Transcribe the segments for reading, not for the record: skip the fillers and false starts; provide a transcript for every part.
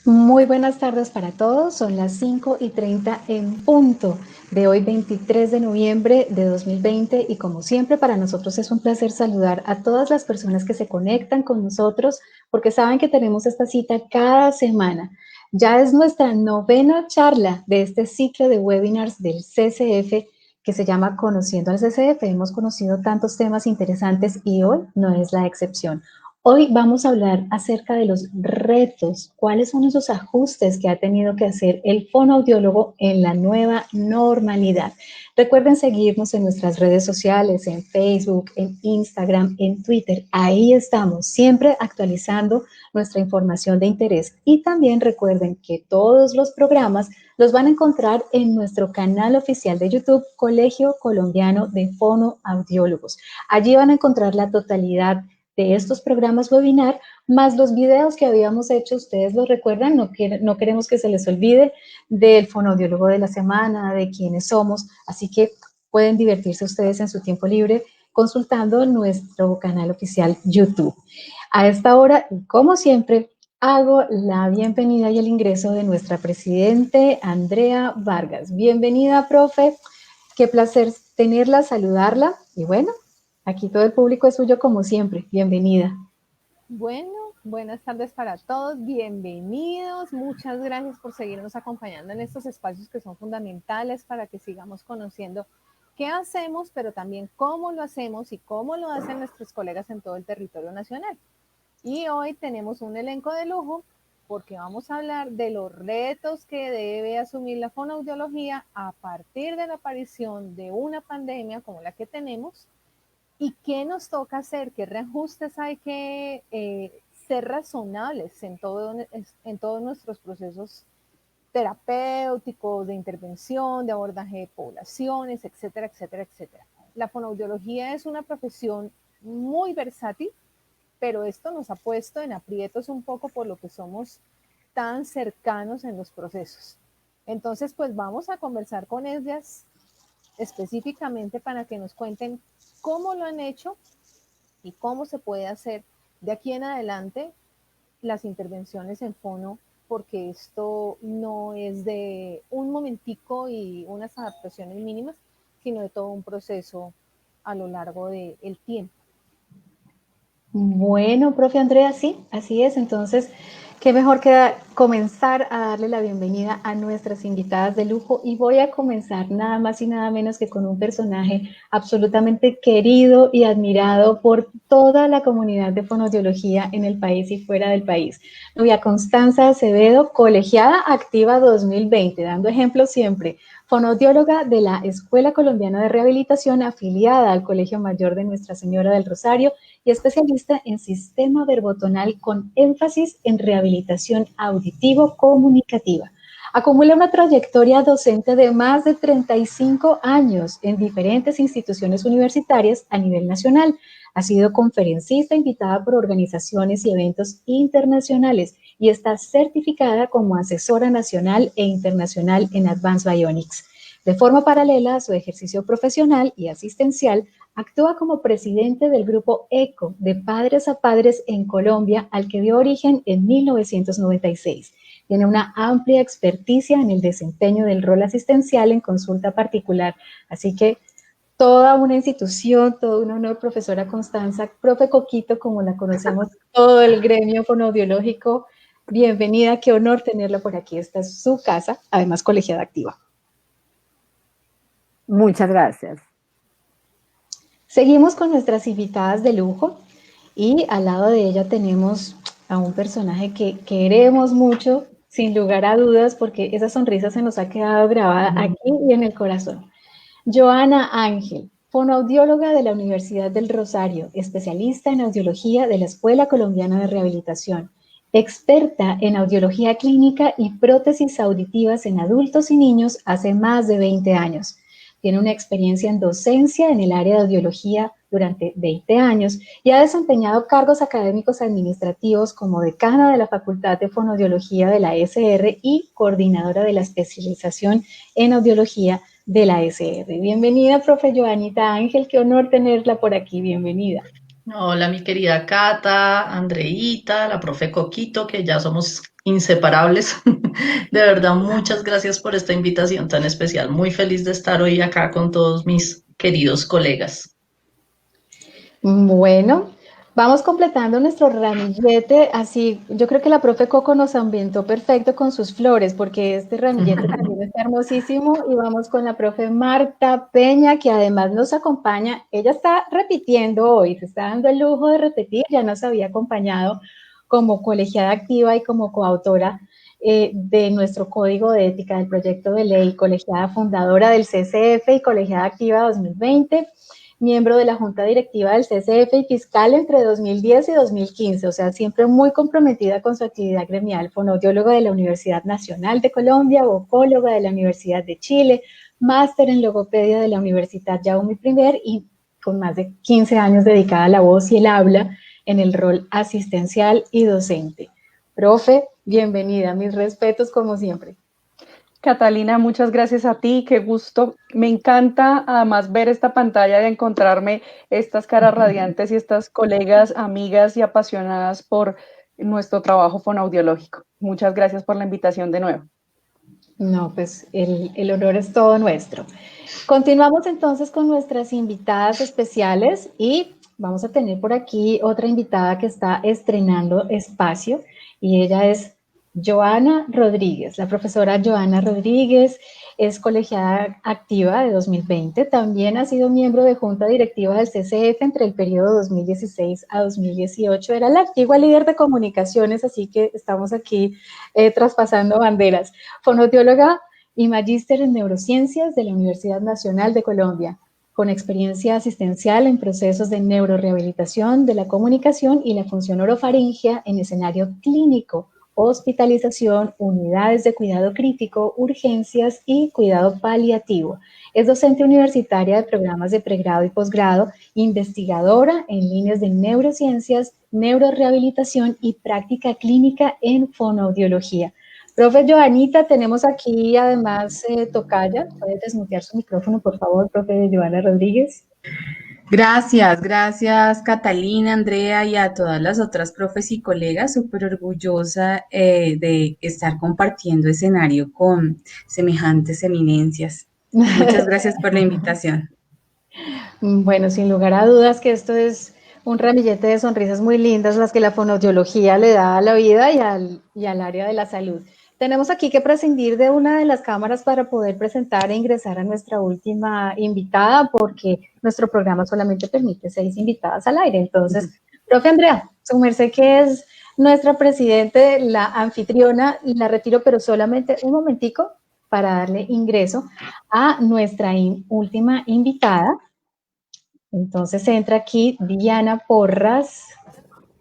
Muy buenas tardes para todos, son las 5:30 en punto de hoy 23 de noviembre de 2020 y como siempre para nosotros es un placer saludar a todas las personas que se conectan con nosotros porque saben que tenemos esta cita cada semana. Ya es nuestra novena charla de este ciclo de webinars del CCF que se llama Conociendo al CCF. Hemos conocido tantos temas interesantes y hoy no es la excepción. Hoy vamos a hablar acerca de los retos, cuáles son esos ajustes que ha tenido que hacer el fonoaudiólogo en la nueva normalidad. Recuerden seguirnos en nuestras redes sociales, en Facebook, en Instagram, en Twitter. Ahí estamos, siempre actualizando nuestra información de interés. Y también recuerden que todos los programas los van a encontrar en nuestro canal oficial de YouTube, Colegio Colombiano de Fonoaudiólogos. Allí van a encontrar la totalidad de estos programas webinar, más los videos que habíamos hecho, ustedes los recuerdan, no queremos que se les olvide, del fonoaudiólogo de la semana, de quiénes somos, así que pueden divertirse ustedes en su tiempo libre consultando nuestro canal oficial YouTube. A esta hora, como siempre, hago la bienvenida y el ingreso de nuestra presidente Andrea Vargas. Bienvenida, profe, qué placer tenerla, saludarla y bueno, aquí todo el público es suyo como siempre. Bienvenida. Bueno, buenas tardes para todos, bienvenidos, muchas gracias por seguirnos acompañando en estos espacios que son fundamentales para que sigamos conociendo qué hacemos, pero también cómo lo hacemos y cómo lo hacen nuestros colegas en todo el territorio nacional. Y hoy tenemos un elenco de lujo porque vamos a hablar de los retos que debe asumir la fonoaudiología a partir de la aparición de una pandemia como la que tenemos. ¿Y qué nos toca hacer? ¿Qué reajustes hay que ser razonables en todos nuestros procesos terapéuticos, de intervención, de abordaje de poblaciones, etcétera, etcétera, etcétera? La fonoaudiología es una profesión muy versátil, pero esto nos ha puesto en aprietos un poco por lo que somos tan cercanos en los procesos. Entonces, pues vamos a conversar con ellas específicamente para que nos cuenten cómo lo han hecho y cómo se puede hacer de aquí en adelante las intervenciones en fono, porque esto no es de un momentico y unas adaptaciones mínimas, sino de todo un proceso a lo largo del tiempo. Bueno, profe Andrea, sí, así es. Entonces, qué mejor que comenzar a darle la bienvenida a nuestras invitadas de lujo y voy a comenzar nada más y nada menos que con un personaje absolutamente querido y admirado por toda la comunidad de fonoaudiología en el país y fuera del país. Novia Constanza Acevedo, colegiada activa 2020, dando ejemplo siempre. Fonoaudióloga de la Escuela Colombiana de Rehabilitación, afiliada al Colegio Mayor de Nuestra Señora del Rosario y especialista en sistema verbotonal con énfasis en rehabilitación auditivo-comunicativa. Acumula una trayectoria docente de más de 35 años en diferentes instituciones universitarias a nivel nacional. Ha sido conferencista invitada por organizaciones y eventos internacionales y está certificada como asesora nacional e internacional en Advanced Bionics. De forma paralela a su ejercicio profesional y asistencial, actúa como presidente del grupo ECO de Padres a Padres en Colombia, al que dio origen en 1996. Tiene una amplia experticia en el desempeño del rol asistencial en consulta particular, así que toda una institución, todo un honor, profesora Constanza, profe Coquito, como la conocemos todo el gremio fonoaudiológico. Bienvenida, qué honor tenerla por aquí. Esta es su casa, además colegiada activa. Muchas gracias. Seguimos con nuestras invitadas de lujo y al lado de ella tenemos a un personaje que queremos mucho, sin lugar a dudas, porque esa sonrisa se nos ha quedado grabada aquí y en el corazón. Joana Ángel, fonoaudióloga de la Universidad del Rosario, especialista en audiología de la Escuela Colombiana de Rehabilitación, experta en audiología clínica y prótesis auditivas en adultos y niños hace más de 20 años. Tiene una experiencia en docencia en el área de audiología durante 20 años y ha desempeñado cargos académicos administrativos como decana de la Facultad de Fonoaudiología de la SR y coordinadora de la especialización en audiología de la SR. Bienvenida, profe Joanita Ángel, qué honor tenerla por aquí, bienvenida. Hola, mi querida Cata, Andreita, la profe Coquito, que ya somos inseparables. De verdad, muchas gracias por esta invitación tan especial. Muy feliz de estar hoy acá con todos mis queridos colegas. Bueno, vamos completando nuestro ramillete, así yo creo que la profe Coco nos ambientó perfecto con sus flores, porque este ramillete también está hermosísimo, y vamos con la profe Marta Peña, que además nos acompaña. Ella está repitiendo hoy, se está dando el lujo de repetir, ya nos había acompañado como colegiada activa y como coautora de nuestro código de ética del proyecto de ley, colegiada fundadora del CCF y colegiada activa 2020, miembro de la Junta Directiva del CCF y fiscal entre 2010 y 2015, o sea, siempre muy comprometida con su actividad gremial, fonoaudióloga de la Universidad Nacional de Colombia, vocóloga de la Universidad de Chile, máster en logopedia de la Universidad Jaume I y con más de 15 años dedicada a la voz y el habla en el rol asistencial y docente. Profe, bienvenida, mis respetos como siempre. Catalina, muchas gracias a ti, qué gusto. Me encanta además ver esta pantalla y encontrarme estas caras radiantes y estas colegas, amigas y apasionadas por nuestro trabajo fonoaudiológico. Muchas gracias por la invitación de nuevo. No, pues el honor es todo nuestro. Continuamos entonces con nuestras invitadas especiales y vamos a tener por aquí otra invitada que está estrenando espacio, y ella es Joana Rodríguez. La profesora Joana Rodríguez es colegiada activa de 2020, también ha sido miembro de junta directiva del CCF entre el periodo 2016 a 2018, era la antigua líder de comunicaciones, así que estamos aquí traspasando banderas. Fonoaudióloga y magíster en neurociencias de la Universidad Nacional de Colombia, con experiencia asistencial en procesos de neurorehabilitación de la comunicación y la función orofaringea en escenario clínico, hospitalización, unidades de cuidado crítico, urgencias y cuidado paliativo. Es docente universitaria de programas de pregrado y posgrado, investigadora en líneas de neurociencias, neurorehabilitación y práctica clínica en fonoaudiología. Profe Joanita, tenemos aquí además tocaya. ¿Puede desmutear su micrófono, por favor, profe Joana Rodríguez? Gracias Catalina, Andrea y a todas las otras profes y colegas. Súper orgullosa de estar compartiendo escenario con semejantes eminencias. Muchas gracias por la invitación. Bueno, sin lugar a dudas que esto es un ramillete de sonrisas muy lindas, las que la fonoaudiología le da a la vida y al área de la salud. Tenemos aquí que prescindir de una de las cámaras para poder presentar e ingresar a nuestra última invitada, porque nuestro programa solamente permite 6 invitadas al aire. Entonces, profe Andrea, su merced, que es nuestra presidente, la anfitriona, la retiro, pero solamente un momentico para darle ingreso a nuestra última invitada. Entonces entra aquí Diana Porras.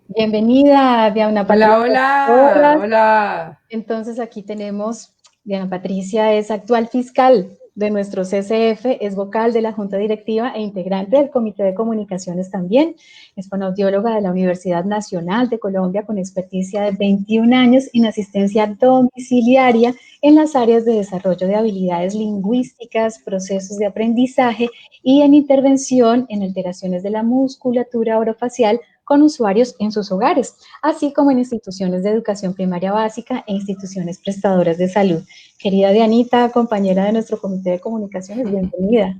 Bienvenida, Diana Patricia Porras. Hola. Entonces aquí tenemos, Diana Patricia es actual fiscal de nuestro CCF, es vocal de la Junta Directiva e integrante del Comité de Comunicaciones también. Es fonoaudióloga de la Universidad Nacional de Colombia con experticia de 21 años en asistencia domiciliaria en las áreas de desarrollo de habilidades lingüísticas, procesos de aprendizaje y en intervención en alteraciones de la musculatura orofacial con usuarios en sus hogares, así como en instituciones de educación primaria básica e instituciones prestadoras de salud. Querida Dianita, compañera de nuestro comité de comunicaciones, bienvenida.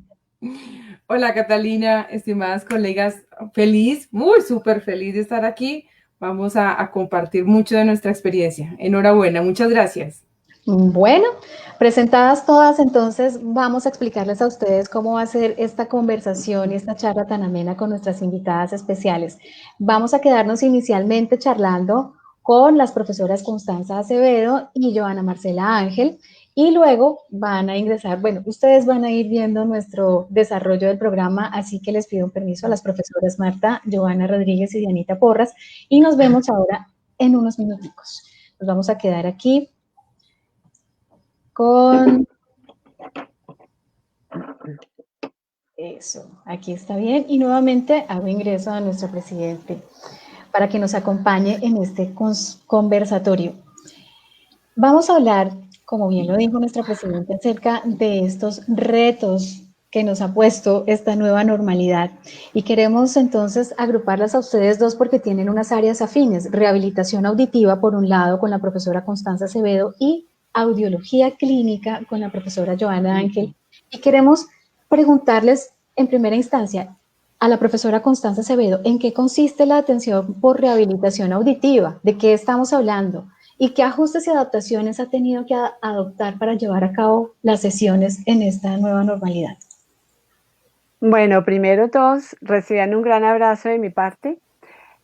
Hola Catalina, estimadas colegas, feliz, muy súper feliz de estar aquí. Vamos a compartir mucho de nuestra experiencia. Enhorabuena, muchas gracias. Bueno, presentadas todas, entonces vamos a explicarles a ustedes cómo va a ser esta conversación y esta charla tan amena con nuestras invitadas especiales. Vamos a quedarnos inicialmente charlando con las profesoras Constanza Acevedo y Joana Marcela Ángel, y luego van a ingresar, bueno, ustedes van a ir viendo nuestro desarrollo del programa, así que les pido un permiso a las profesoras Marta, Joana Rodríguez y Dianita Porras, y nos vemos ahora en unos minuticos. Nos vamos a quedar aquí con eso, aquí está bien, y nuevamente hago ingreso a nuestro presidente para que nos acompañe en este conversatorio. Vamos a hablar, como bien lo dijo nuestra presidenta, acerca de estos retos que nos ha puesto esta nueva normalidad. Y queremos entonces agruparlas a ustedes dos porque tienen unas áreas afines, rehabilitación auditiva por un lado con la profesora Constanza Acevedo y audiología clínica con la profesora Joana Ángel. Y queremos preguntarles en primera instancia a la profesora Constanza Acevedo, ¿en qué consiste la atención por rehabilitación auditiva? ¿De qué estamos hablando? ¿Y qué ajustes y adaptaciones ha tenido que adoptar para llevar a cabo las sesiones en esta nueva normalidad? Bueno, primero todos reciban un gran abrazo de mi parte.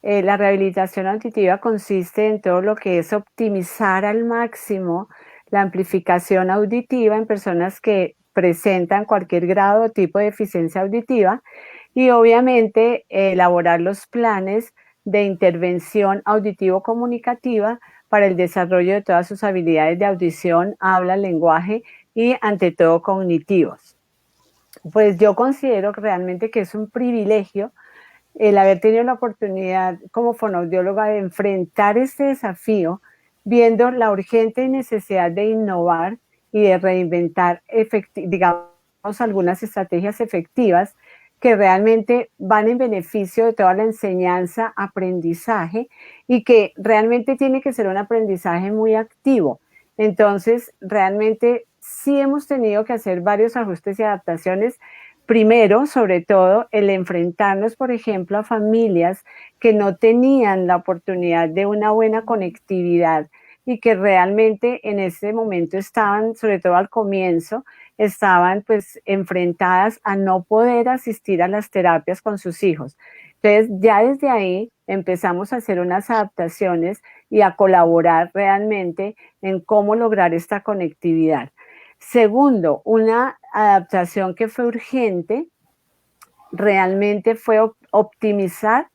La rehabilitación auditiva consiste en todo lo que es optimizar al máximo la amplificación auditiva en personas que presentan cualquier grado o tipo de deficiencia auditiva y obviamente elaborar los planes de intervención auditivo-comunicativa para el desarrollo de todas sus habilidades de audición, habla, lenguaje y ante todo cognitivos. Pues yo considero realmente que es un privilegio el haber tenido la oportunidad como fonoaudióloga de enfrentar este desafío, viendo la urgente necesidad de innovar y de reinventar, digamos, algunas estrategias efectivas que realmente van en beneficio de toda la enseñanza, aprendizaje, y que realmente tiene que ser un aprendizaje muy activo. Entonces, realmente sí hemos tenido que hacer varios ajustes y adaptaciones. Primero, sobre todo, el enfrentarnos, por ejemplo, a familias que no tenían la oportunidad de una buena conectividad y que realmente en ese momento estaban, sobre todo al comienzo, estaban pues enfrentadas a no poder asistir a las terapias con sus hijos. Entonces, ya desde ahí empezamos a hacer unas adaptaciones y a colaborar realmente en cómo lograr esta conectividad. Segundo, una adaptación que fue urgente, realmente fue optimizar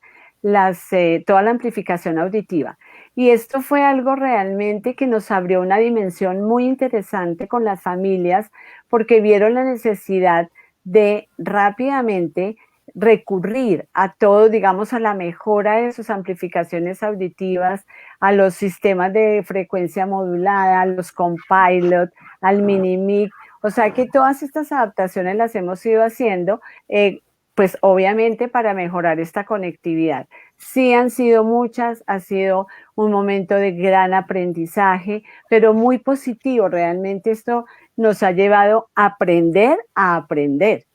toda la amplificación auditiva. Y esto fue algo realmente que nos abrió una dimensión muy interesante con las familias porque vieron la necesidad de rápidamente recurrir a todo, digamos, a la mejora de sus amplificaciones auditivas, a los sistemas de frecuencia modulada, a los compilot, al Minimic. O sea que todas estas adaptaciones las hemos ido haciendo, pues obviamente para mejorar esta conectividad. Sí han sido muchas, ha sido un momento de gran aprendizaje, pero muy positivo. Realmente esto nos ha llevado a aprender a aprender.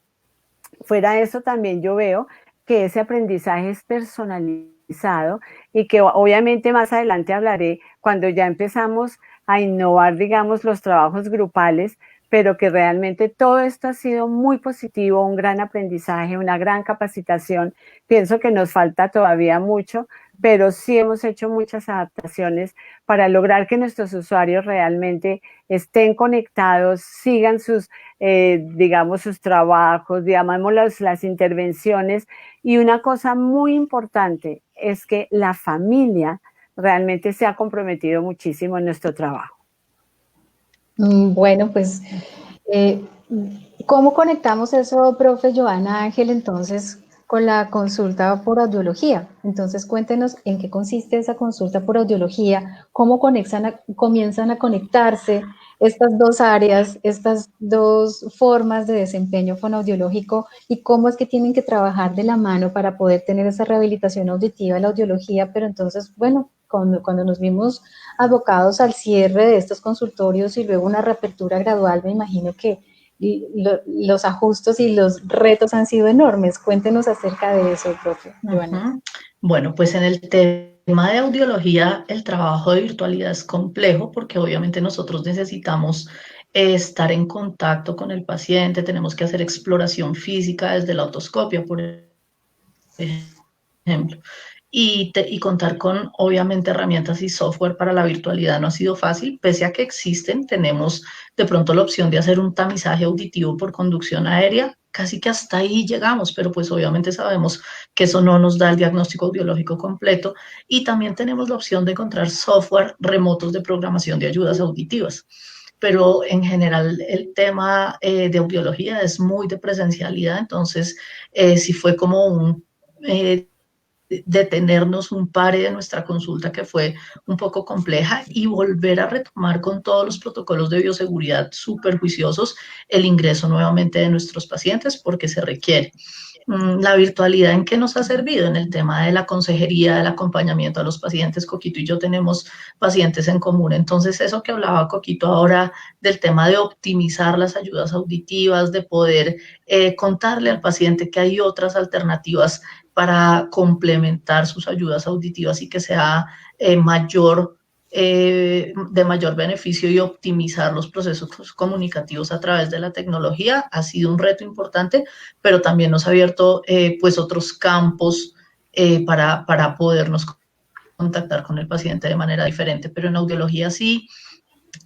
Fuera de eso también yo veo que ese aprendizaje es personalizado y que obviamente más adelante hablaré cuando ya empezamos a innovar, digamos, los trabajos grupales, pero que realmente todo esto ha sido muy positivo, un gran aprendizaje, una gran capacitación. Pienso que nos falta todavía mucho, pero sí hemos hecho muchas adaptaciones para lograr que nuestros usuarios realmente estén conectados, sigan sus, digamos, sus trabajos, digamos, las intervenciones. Y una cosa muy importante es que la familia realmente se ha comprometido muchísimo en nuestro trabajo. Bueno, pues, ¿cómo conectamos eso, profe Joana Ángel, entonces, con la consulta por audiología? Entonces, cuéntenos en qué consiste esa consulta por audiología, cómo comienzan a conectarse estas dos áreas, estas dos formas de desempeño fonoaudiológico y cómo es que tienen que trabajar de la mano para poder tener esa rehabilitación auditiva, la audiología, pero entonces, bueno, cuando nos vimos abocados al cierre de estos consultorios y luego una reapertura gradual, me imagino que los ajustes y los retos han sido enormes. Cuéntenos acerca de eso, profe Joana. Bueno, pues en el tema de audiología, el trabajo de virtualidad es complejo porque obviamente nosotros necesitamos estar en contacto con el paciente, tenemos que hacer exploración física desde la otoscopia, por ejemplo. Y contar con, obviamente, herramientas y software para la virtualidad no ha sido fácil, pese a que existen, tenemos de pronto la opción de hacer un tamizaje auditivo por conducción aérea, casi que hasta ahí llegamos, pero pues obviamente sabemos que eso no nos da el diagnóstico audiológico completo, y también tenemos la opción de encontrar software remotos de programación de ayudas auditivas. Pero en general el tema de audiología es muy de presencialidad, entonces sí fue como un detenernos un pare de nuestra consulta que fue un poco compleja y volver a retomar con todos los protocolos de bioseguridad súper juiciosos el ingreso nuevamente de nuestros pacientes porque se requiere. La virtualidad en qué nos ha servido en el tema de la consejería, del acompañamiento a los pacientes. Coquito y yo tenemos pacientes en común, entonces eso que hablaba Coquito ahora del tema de optimizar las ayudas auditivas, de poder contarle al paciente que hay otras alternativas para complementar sus ayudas auditivas y que sea de mayor beneficio y optimizar los procesos comunicativos a través de la tecnología ha sido un reto importante, pero también nos ha abierto pues otros campos para podernos contactar con el paciente de manera diferente. Pero en audiología sí,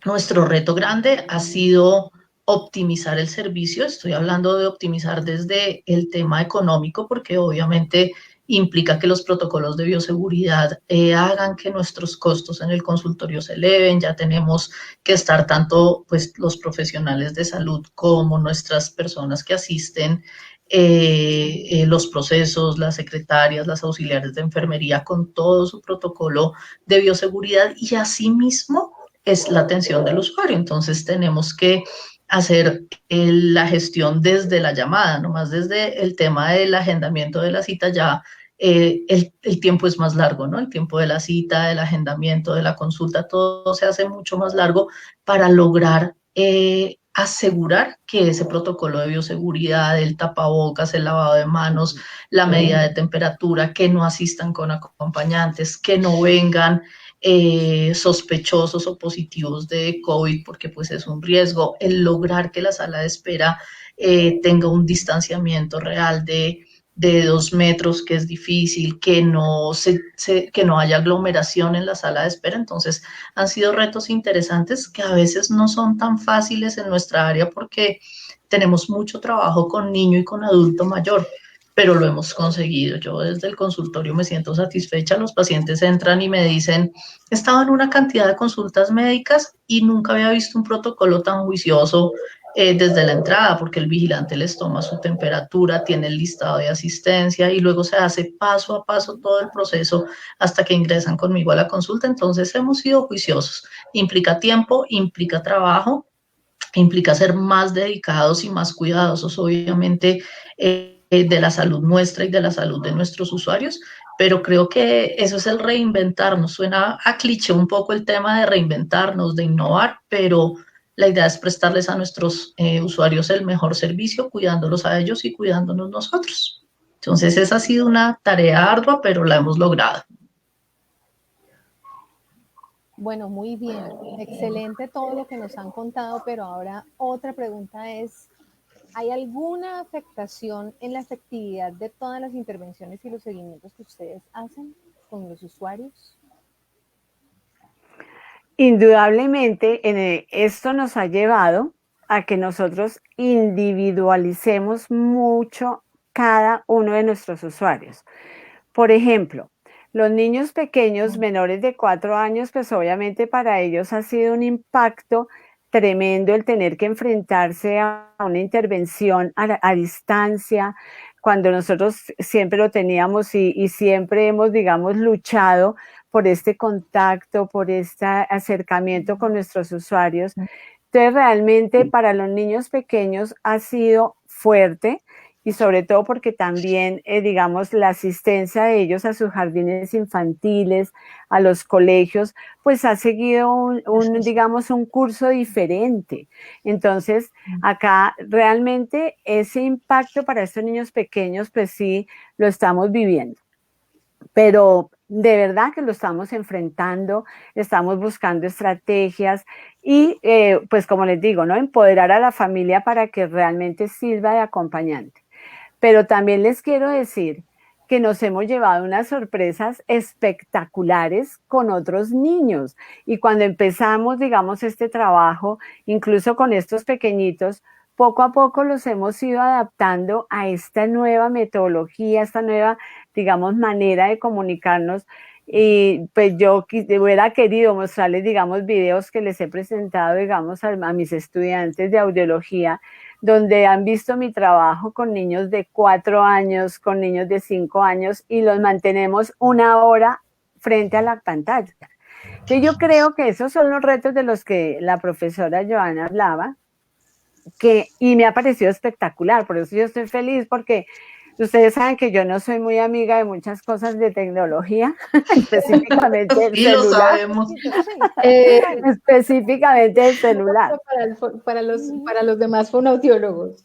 nuestro reto grande ha sido optimizar el servicio. Estoy hablando de optimizar desde el tema económico, porque obviamente implica que los protocolos de bioseguridad hagan que nuestros costos en el consultorio se eleven. Ya tenemos que estar tanto pues, los profesionales de salud como nuestras personas que asisten los procesos, las secretarias, las auxiliares de enfermería con todo su protocolo de bioseguridad y asimismo es la atención del usuario. Entonces tenemos que hacer la gestión desde la llamada, nomás desde el tema del agendamiento de la cita ya el tiempo es más largo, ¿no? El tiempo de la cita, del agendamiento, de la consulta, todo se hace mucho más largo para lograr asegurar que ese protocolo de bioseguridad, el tapabocas, el lavado de manos, la medida de temperatura, que no asistan con acompañantes, que no vengan sospechosos o positivos de COVID, porque pues es un riesgo, el lograr que la sala de espera tenga un distanciamiento real de 2 metros, que es difícil, que que no haya aglomeración en la sala de espera. Entonces, han sido retos interesantes que a veces no son tan fáciles en nuestra área porque tenemos mucho trabajo con niño y con adulto mayor, pero lo hemos conseguido. Yo desde el consultorio me siento satisfecha. Los pacientes entran y me dicen, he estado en una cantidad de consultas médicas y nunca había visto un protocolo tan juicioso desde la entrada, porque el vigilante les toma su temperatura, tiene el listado de asistencia y luego se hace paso a paso todo el proceso hasta que ingresan conmigo a la consulta. Entonces hemos sido juiciosos. Implica tiempo, implica trabajo, implica ser más dedicados y más cuidadosos, obviamente, de la salud nuestra y de la salud de nuestros usuarios, pero creo que eso es el reinventarnos. Suena a cliché un poco el tema de reinventarnos, de innovar, pero la idea es prestarles a nuestros usuarios el mejor servicio, cuidándolos a ellos y cuidándonos nosotros. Entonces, esa ha sido una tarea ardua, pero la hemos logrado. Bueno, muy bien. Excelente todo lo que nos han contado, pero ahora otra pregunta es, ¿hay alguna afectación en la efectividad de todas las intervenciones y los seguimientos que ustedes hacen con los usuarios? Indudablemente, esto nos ha llevado a que nosotros individualicemos mucho cada uno de nuestros usuarios. Por ejemplo, los niños pequeños menores de 4 años, pues obviamente para ellos ha sido un impacto tremendo el tener que enfrentarse a una intervención a distancia, cuando nosotros siempre lo teníamos y siempre hemos, digamos, luchado por este contacto, por este acercamiento con nuestros usuarios. Entonces, realmente para los niños pequeños ha sido fuerte y sobre todo porque también, digamos, la asistencia de ellos a sus jardines infantiles, a los colegios, pues ha seguido digamos, un curso diferente. Entonces, acá realmente ese impacto para estos niños pequeños, pues sí, lo estamos viviendo. Pero de verdad que lo estamos enfrentando, estamos buscando estrategias y pues como les digo, ¿no? Empoderar a la familia para que realmente sirva de acompañante. Pero también les quiero decir que nos hemos llevado unas sorpresas espectaculares con otros niños. Y cuando empezamos, digamos, este trabajo, incluso con estos pequeñitos, poco a poco los hemos ido adaptando a esta nueva metodología, esta nueva, digamos, manera de comunicarnos. Y pues yo hubiera querido mostrarles, digamos, videos que les he presentado, digamos, a mis estudiantes de audiología, donde han visto mi trabajo con niños de 4 años, con niños de 5 años, y los mantenemos 1 hora frente a la pantalla. Entonces yo creo que esos son los retos de los que la profesora Joana hablaba, y me ha parecido espectacular, por eso yo estoy feliz, porque ustedes saben que yo no soy muy amiga de muchas cosas de tecnología, específicamente del Y lo celular. sabemos. Específicamente del celular. Para los demás fonoaudiólogos.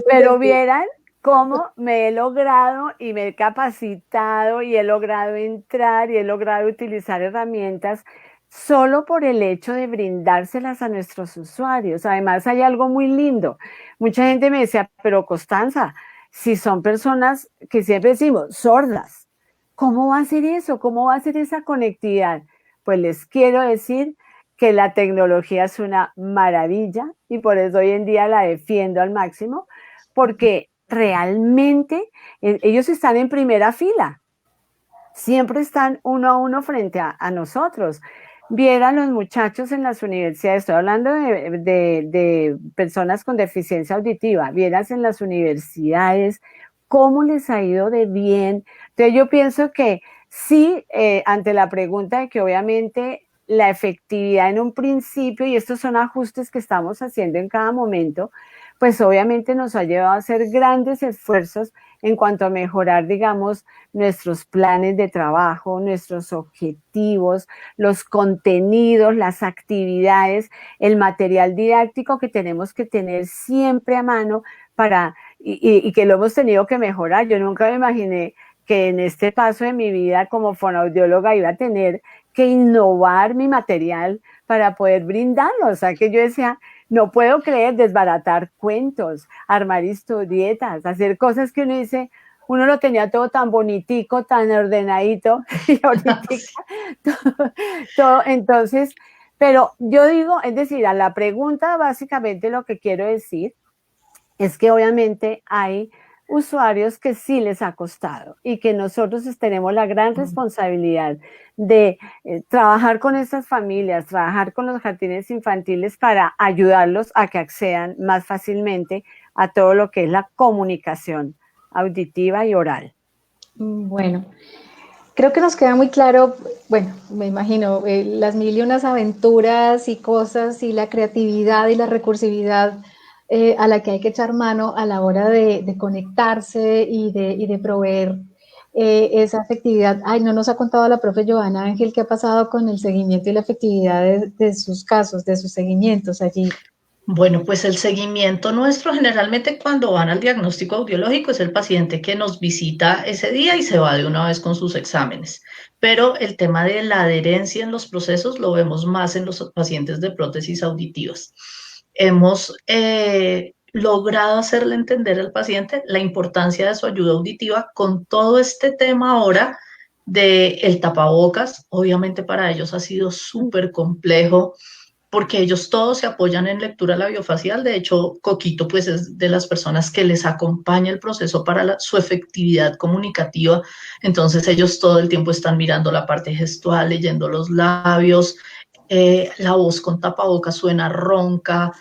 Pero vieran cómo me he logrado y me he capacitado y he logrado entrar y he logrado utilizar herramientas solo por el hecho de brindárselas a nuestros usuarios. Además, hay algo muy lindo. Mucha gente me decía, pero Constanza, si son personas que siempre decimos sordas, ¿cómo va a ser eso? ¿Cómo va a ser esa conectividad? Pues les quiero decir que la tecnología es una maravilla y por eso hoy en día la defiendo al máximo, porque realmente ellos están en primera fila. Siempre están uno a uno frente a nosotros. Vieran los muchachos en las universidades, estoy hablando de personas con deficiencia auditiva, vieras en las universidades cómo les ha ido de bien. Entonces yo pienso que sí, ante la pregunta de que obviamente la efectividad en un principio, y estos son ajustes que estamos haciendo en cada momento, pues obviamente nos ha llevado a hacer grandes esfuerzos en cuanto a mejorar, digamos, nuestros planes de trabajo, nuestros objetivos, los contenidos, las actividades, el material didáctico que tenemos que tener siempre a mano y que lo hemos tenido que mejorar. Yo nunca me imaginé que en este paso de mi vida como fonoaudióloga iba a tener que innovar mi material para poder brindarlo. O sea, que yo decía, no puedo creer, desbaratar cuentos, armar historietas, hacer cosas que uno dice, uno lo tenía todo tan bonitico, tan ordenadito, y ahorita todo. Entonces, pero yo digo, es decir, a la pregunta básicamente lo que quiero decir es que obviamente hay usuarios que sí les ha costado y que nosotros tenemos la gran responsabilidad de trabajar con estas familias, trabajar con los jardines infantiles para ayudarlos a que accedan más fácilmente a todo lo que es la comunicación auditiva y oral. Bueno, creo que nos queda muy claro, bueno, me imagino, las mil y unas aventuras y cosas y la creatividad y la recursividad a la que hay que echar mano a la hora de conectarse y de proveer esa efectividad. Ay, no nos ha contado la profe Joana Ángel qué ha pasado con el seguimiento y la efectividad de sus casos, de sus seguimientos allí. Bueno, pues el seguimiento nuestro generalmente cuando van al diagnóstico audiológico es el paciente que nos visita ese día y se va de una vez con sus exámenes. Pero el tema de la adherencia en los procesos lo vemos más en los pacientes de prótesis auditivas. Hemos logrado hacerle entender al paciente la importancia de su ayuda auditiva con todo este tema ahora del tapabocas. Obviamente para ellos ha sido súper complejo porque ellos todos se apoyan en lectura labiofacial. De hecho, Coquito pues es de las personas que les acompaña el proceso para su efectividad comunicativa. Entonces ellos todo el tiempo están mirando la parte gestual, leyendo los labios, la voz con tapabocas suena ronca,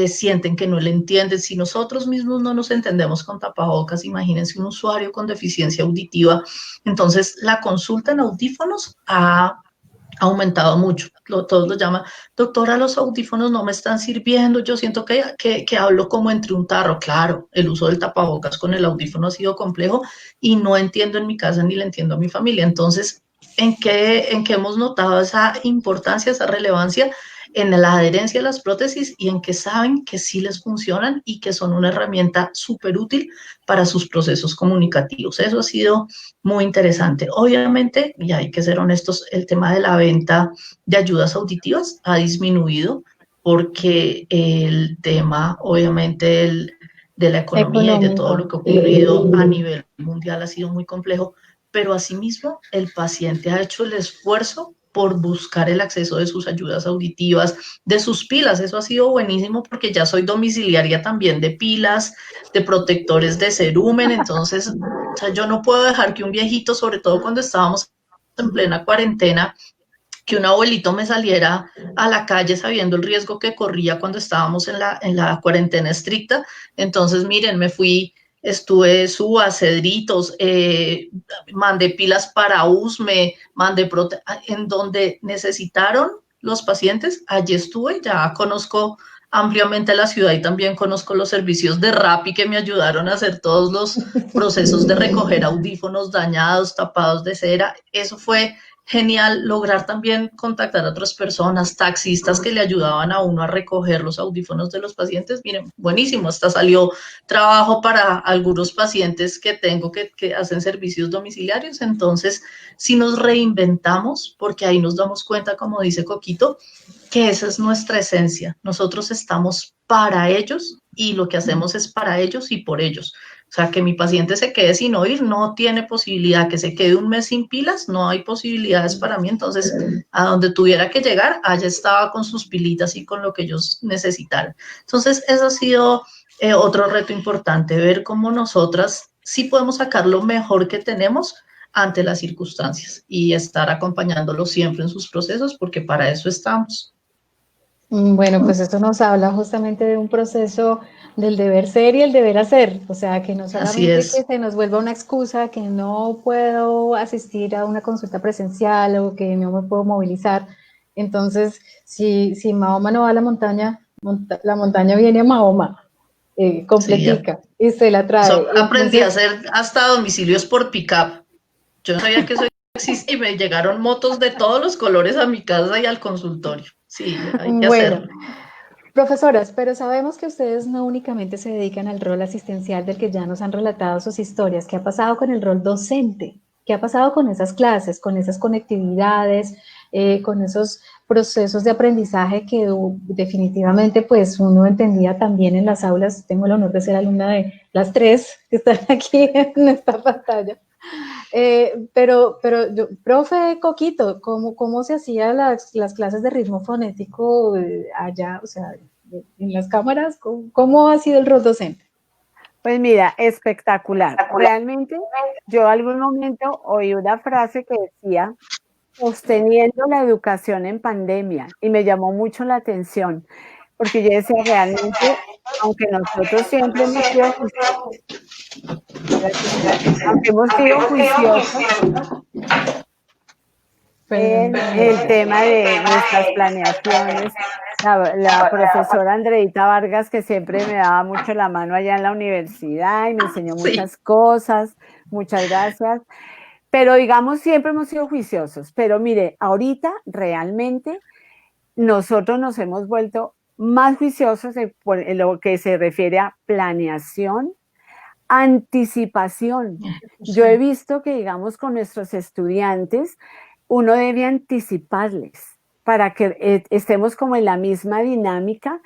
sienten que no le entienden. Si nosotros mismos no nos entendemos con tapabocas, imagínense un usuario con deficiencia auditiva. Entonces la consulta en audífonos ha aumentado mucho. Todos lo llaman, doctora, los audífonos no me están sirviendo, yo siento que hablo como entre un tarro. Claro, el uso del tapabocas con el audífono ha sido complejo y no entiendo en mi casa ni le entiendo a mi familia. Entonces, ¿en qué hemos notado esa importancia, esa relevancia? En la adherencia a las prótesis y en que saben que sí les funcionan y que son una herramienta súper útil para sus procesos comunicativos. Eso ha sido muy interesante. Obviamente, y hay que ser honestos, el tema de la venta de ayudas auditivas ha disminuido porque el tema, obviamente, de la economía y de todo lo que ha ocurrido a nivel mundial ha sido muy complejo, pero asimismo el paciente ha hecho el esfuerzo por buscar el acceso de sus ayudas auditivas, de sus pilas. Eso ha sido buenísimo porque ya soy domiciliaria también de pilas, de protectores de cerumen. Entonces, o sea, yo no puedo dejar que un viejito, sobre todo cuando estábamos en plena cuarentena, que un abuelito me saliera a la calle sabiendo el riesgo que corría cuando estábamos en la cuarentena estricta. Entonces, miren, me fui, estuve suba, cedritos, mandé pilas para USME, mandé en donde necesitaron los pacientes, allí estuve, ya conozco ampliamente la ciudad y también conozco los servicios de Rappi que me ayudaron a hacer todos los procesos de recoger audífonos dañados, tapados de cera. Eso fue genial, lograr también contactar a otras personas, taxistas que le ayudaban a uno a recoger los audífonos de los pacientes. Miren, buenísimo, hasta salió trabajo para algunos pacientes que tengo que hacen servicios domiciliarios. Entonces, si nos reinventamos, porque ahí nos damos cuenta, como dice Coquito, que esa es nuestra esencia. Nosotros estamos para ellos y lo que hacemos es para ellos y por ellos. O sea, que mi paciente se quede sin oír, no tiene posibilidad. Que se quede un mes sin pilas, no hay posibilidades para mí. Entonces, a donde tuviera que llegar, allá estaba con sus pilitas y con lo que ellos necesitaran. Entonces, eso ha sido otro reto importante, ver cómo nosotras sí podemos sacar lo mejor que tenemos ante las circunstancias y estar acompañándolos siempre en sus procesos, porque para eso estamos. Bueno, pues esto nos habla justamente de un proceso del deber ser y el deber hacer, o sea, que no solamente que se nos vuelva una excusa, que no puedo asistir a una consulta presencial o que no me puedo movilizar. Entonces, si Mahoma no va a la montaña viene a Mahoma, completica, sí, y se la trae. So, aprendí a hacer hasta domicilios por pick-up. Yo no sabía que eso existía y me llegaron motos de todos los colores a mi casa y al consultorio. Sí, hay que hacerlo. Profesoras, pero sabemos que ustedes no únicamente se dedican al rol asistencial del que ya nos han relatado sus historias. ¿Qué ha pasado con el rol docente? ¿Qué ha pasado con esas clases, con esas conectividades, con esos procesos de aprendizaje que definitivamente pues uno entendía también en las aulas? Tengo el honor de ser alumna de las 3 que están aquí en esta pantalla. Pero yo, profe Coquito, ¿cómo se hacían las clases de ritmo fonético allá, o sea, en las cámaras? ¿Cómo ha sido el rol docente? Pues mira, espectacular. Realmente yo algún momento oí una frase que decía, sosteniendo la educación en pandemia, y me llamó mucho la atención, porque yo decía, realmente, aunque nosotros siempre hemos sido juiciosos en el tema de nuestras planeaciones, la profesora Andreita Vargas, que siempre me daba mucho la mano allá en la universidad y me enseñó muchas cosas, muchas gracias. Pero digamos, siempre hemos sido juiciosos. Pero mire, ahorita realmente nosotros nos hemos vuelto más juiciosos en lo que se refiere a planeación, anticipación. Yo he visto que, digamos, con nuestros estudiantes, uno debe anticiparles para que estemos como en la misma dinámica.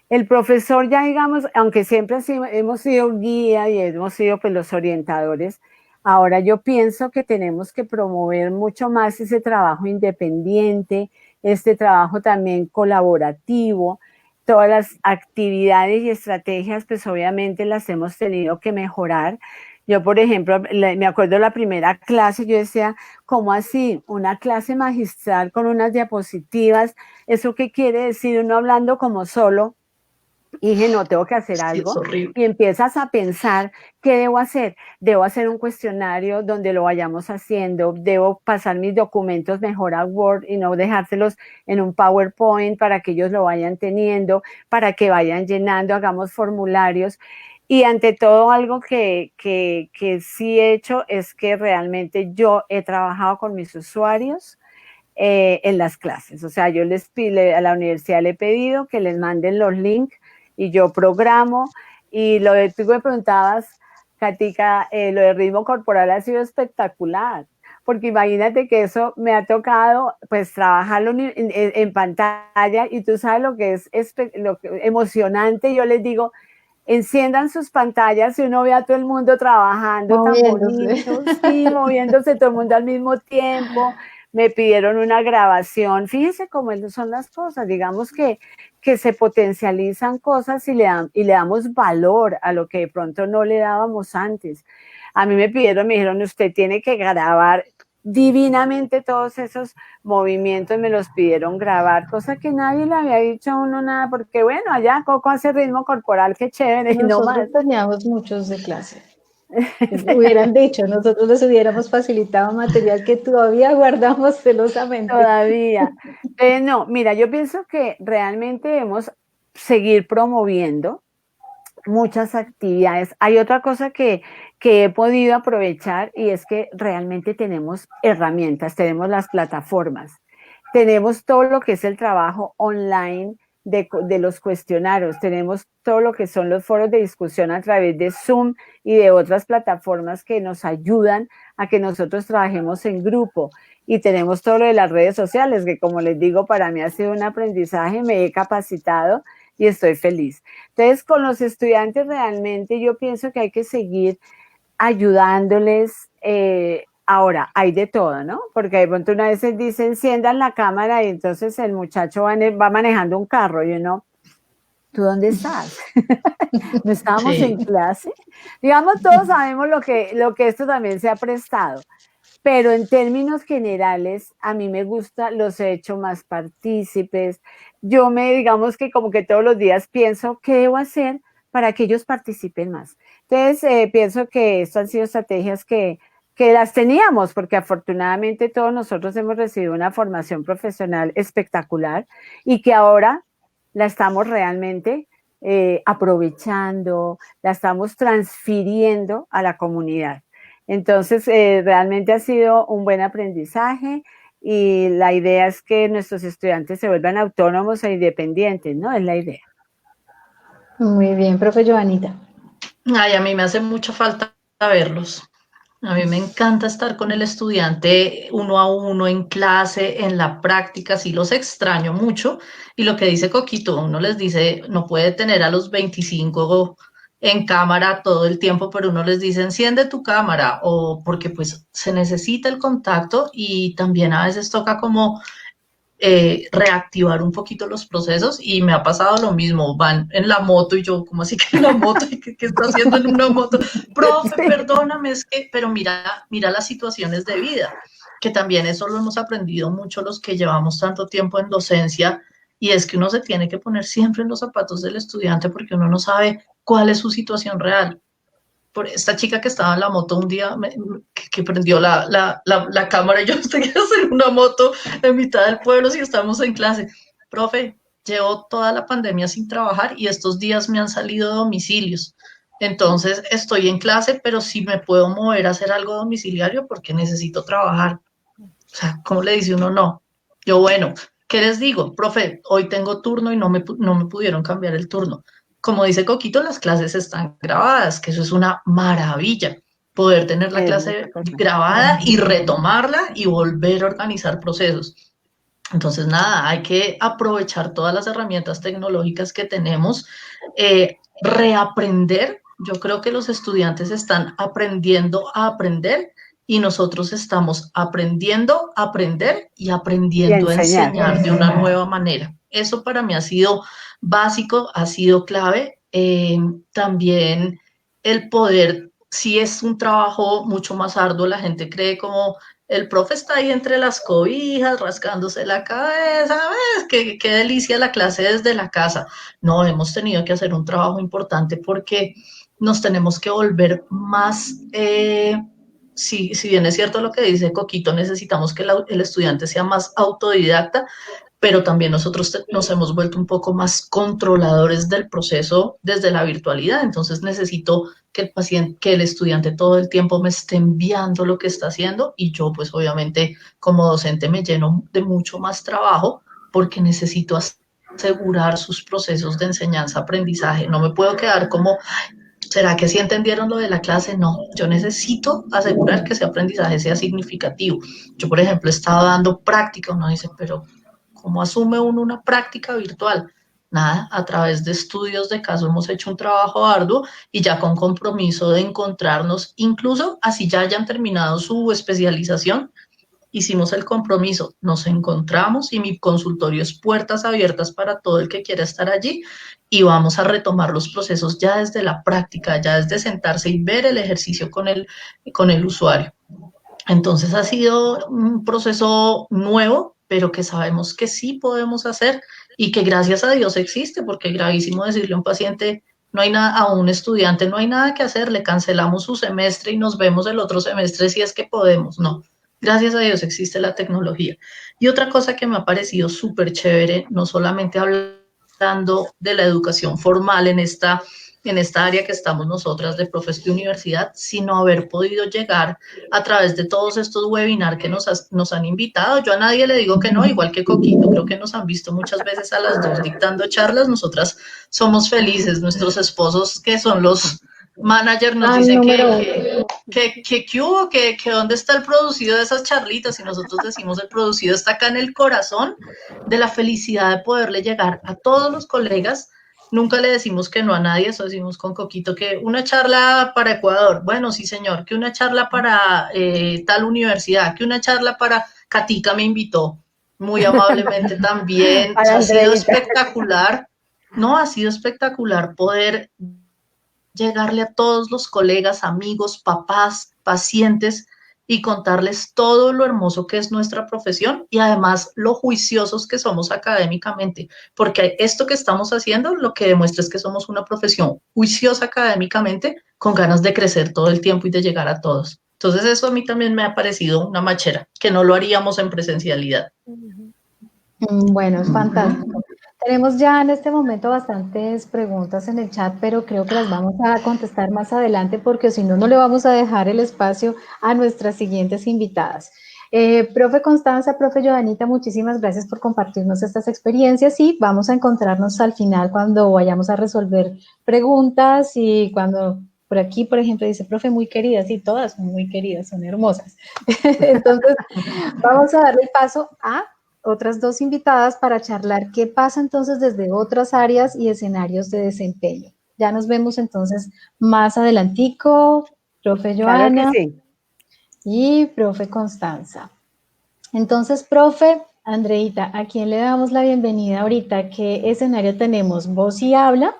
El profesor ya, digamos, aunque siempre hemos sido guía y hemos sido pues los orientadores, ahora yo pienso que tenemos que promover mucho más ese trabajo independiente, este trabajo también colaborativo. Todas las actividades y estrategias, pues obviamente las hemos tenido que mejorar. Yo, por ejemplo, me acuerdo de la primera clase, yo decía, ¿cómo así? Una clase magistral con unas diapositivas, ¿eso qué quiere decir? Uno hablando como solo. Y dije, no, tengo que hacer algo. Y empiezas a pensar, ¿qué debo hacer? Debo hacer un cuestionario donde lo vayamos haciendo, debo pasar mis documentos mejor a Word y no dejárselos en un PowerPoint para que ellos lo vayan teniendo, para que vayan llenando, hagamos formularios. Y ante todo, algo que sí he hecho es que realmente yo he trabajado con mis usuarios en las clases. O sea, yo a la universidad le he pedido que les manden los links y yo programo. Y lo de tú me preguntabas, Katica, lo de ritmo corporal ha sido espectacular, porque imagínate que eso me ha tocado pues trabajarlo en pantalla, y tú sabes lo que es emocionante. Yo les digo, enciendan sus pantallas y uno ve a todo el mundo trabajando tan bonito, sí, moviéndose todo el mundo al mismo tiempo. Me pidieron una grabación. Fíjense cómo son las cosas, digamos que se potencializan cosas y le damos valor a lo que de pronto no le dábamos antes. A mí me dijeron, usted tiene que grabar divinamente todos esos movimientos, me los pidieron grabar, cosa que nadie le había dicho a uno nada, porque bueno, allá Coco hace ritmo corporal, qué chévere, y no más. Nosotros teníamos muchos de clase. Hubieran dicho, nosotros les hubiéramos facilitado material que todavía guardamos celosamente. Todavía. No, mira, yo pienso que realmente debemos seguir promoviendo muchas actividades. Hay otra cosa que he podido aprovechar y es que realmente tenemos herramientas, tenemos las plataformas, tenemos todo lo que es el trabajo online de los cuestionarios, tenemos todo lo que son los foros de discusión a través de Zoom y de otras plataformas que nos ayudan a que nosotros trabajemos en grupo. Y tenemos todo lo de las redes sociales, que como les digo, para mí ha sido un aprendizaje, me he capacitado y estoy feliz. Entonces, con los estudiantes realmente yo pienso que hay que seguir ayudándoles. Ahora, hay de todo, ¿no? Porque de pronto una vez dice, enciendan la cámara y entonces el muchacho va manejando un carro y uno, ¿tú dónde estás? ¿No estábamos en clase? Digamos, todos sabemos lo que esto también se ha prestado. Pero en términos generales, a mí me gusta, los he hecho más partícipes. Yo digamos que como que todos los días pienso qué debo hacer para que ellos participen más. Entonces, pienso que estas han sido estrategias que las teníamos, porque afortunadamente todos nosotros hemos recibido una formación profesional espectacular y que ahora la estamos realmente aprovechando, la estamos transfiriendo a la comunidad. Entonces, realmente ha sido un buen aprendizaje y la idea es que nuestros estudiantes se vuelvan autónomos e independientes, ¿no? Es la idea. Muy bien, profe Joanita. Ay, a mí me hace mucha falta verlos. A mí me encanta estar con el estudiante uno a uno en clase, en la práctica, sí los extraño mucho. Y lo que dice Coquito, uno les dice, no puede tener a los 25 en cámara todo el tiempo, pero uno les dice, enciende tu cámara, o porque pues se necesita el contacto y también a veces toca como reactivar un poquito los procesos y me ha pasado lo mismo, van en la moto y yo, ¿cómo así que en la moto? ¿Qué está haciendo en una moto? Profe, perdóname, es que, pero mira las situaciones de vida, que también eso lo hemos aprendido mucho los que llevamos tanto tiempo en docencia, y es que uno se tiene que poner siempre en los zapatos del estudiante porque uno no sabe cuál es su situación real. Por esta chica que estaba en la moto un día, que prendió la cámara y yo estoy en una moto en mitad del pueblo si estamos en clase. Profe, llevo toda la pandemia sin trabajar y estos días me han salido domicilios. Entonces estoy en clase, pero si me puedo mover a hacer algo domiciliario porque necesito trabajar. O sea, ¿cómo le dice uno no? Yo, bueno, ¿qué les digo? Profe, hoy tengo turno y no me pudieron cambiar el turno. Como dice Coquito, las clases están grabadas, que eso es una maravilla, poder tener la clase grabada y retomarla y volver a organizar procesos. Entonces, nada, hay que aprovechar todas las herramientas tecnológicas que tenemos, reaprender. Yo creo que los estudiantes están aprendiendo a aprender y nosotros estamos aprendiendo a aprender y aprendiendo a enseñar de una nueva manera. Eso para mí ha sido básico, ha sido clave. También el poder, si es un trabajo mucho más arduo, la gente cree como el profe está ahí entre las cobijas, rascándose la cabeza, ¿ves? Qué delicia la clase desde la casa. No, hemos tenido que hacer un trabajo importante porque nos tenemos que volver más, si bien es cierto lo que dice Coquito, necesitamos que el estudiante sea más autodidacta, pero también nosotros nos hemos vuelto un poco más controladores del proceso desde la virtualidad. Entonces necesito que el estudiante todo el tiempo me esté enviando lo que está haciendo y yo pues obviamente como docente me lleno de mucho más trabajo porque necesito asegurar sus procesos de enseñanza-aprendizaje. No me puedo quedar como, ¿será que sí entendieron lo de la clase? No, yo necesito asegurar que ese aprendizaje sea significativo. Yo, por ejemplo, he estado dando práctica, uno dice, pero ¿cómo asume uno una práctica virtual? Nada, a través de estudios de caso hemos hecho un trabajo arduo y ya con compromiso de encontrarnos, incluso así ya hayan terminado su especialización, hicimos el compromiso, nos encontramos y mi consultorio es puertas abiertas para todo el que quiera estar allí y vamos a retomar los procesos ya desde la práctica, ya desde sentarse y ver el ejercicio con el usuario. Entonces ha sido un proceso nuevo, pero que sabemos que sí podemos hacer y que gracias a Dios existe, porque es gravísimo decirle a un paciente, no hay nada, a un estudiante no hay nada que hacer, le cancelamos su semestre y nos vemos el otro semestre si es que podemos. No, gracias a Dios existe la tecnología. Y otra cosa que me ha parecido súper chévere, no solamente hablando de la educación formal en esta área que estamos nosotras de profes de universidad, sino haber podido llegar a través de todos estos webinars que nos han invitado. Yo a nadie le digo que no, igual que Coquito, creo que nos han visto muchas veces a las dos dictando charlas, nosotras somos felices, nuestros esposos que son los managers nos dicen que hubo, que dónde está el producido de esas charlitas y nosotros decimos el producido está acá en el corazón de la felicidad de poderle llegar a todos los colegas. Nunca le decimos que no a nadie, eso decimos con Coquito, que una charla para Ecuador, bueno, sí señor, que una charla para tal universidad, que una charla para Catica me invitó, muy amablemente también, o sea, ha sido espectacular, no, ha sido espectacular poder llegarle a todos los colegas, amigos, papás, pacientes y contarles todo lo hermoso que es nuestra profesión y además lo juiciosos que somos académicamente, porque esto que estamos haciendo lo que demuestra es que somos una profesión juiciosa académicamente, con ganas de crecer todo el tiempo y de llegar a todos. Entonces eso a mí también me ha parecido una machera, que no lo haríamos en presencialidad. Bueno, es fantástico. Tenemos ya en este momento bastantes preguntas en el chat, pero creo que las vamos a contestar más adelante porque si no, no le vamos a dejar el espacio a nuestras siguientes invitadas. Profe Constanza, profe Joanita, muchísimas gracias por compartirnos estas experiencias y vamos a encontrarnos al final cuando vayamos a resolver preguntas y cuando por aquí, por ejemplo, dice, profe, muy queridas, y todas son muy queridas, son hermosas. Entonces, vamos a darle paso a otras dos invitadas para charlar qué pasa entonces desde otras áreas y escenarios de desempeño. Ya nos vemos entonces más adelantico, profe Joana, claro que sí, y profe Constanza. Entonces, profe Andreita, ¿a quién le damos la bienvenida ahorita? ¿Qué escenario tenemos? Voz y habla.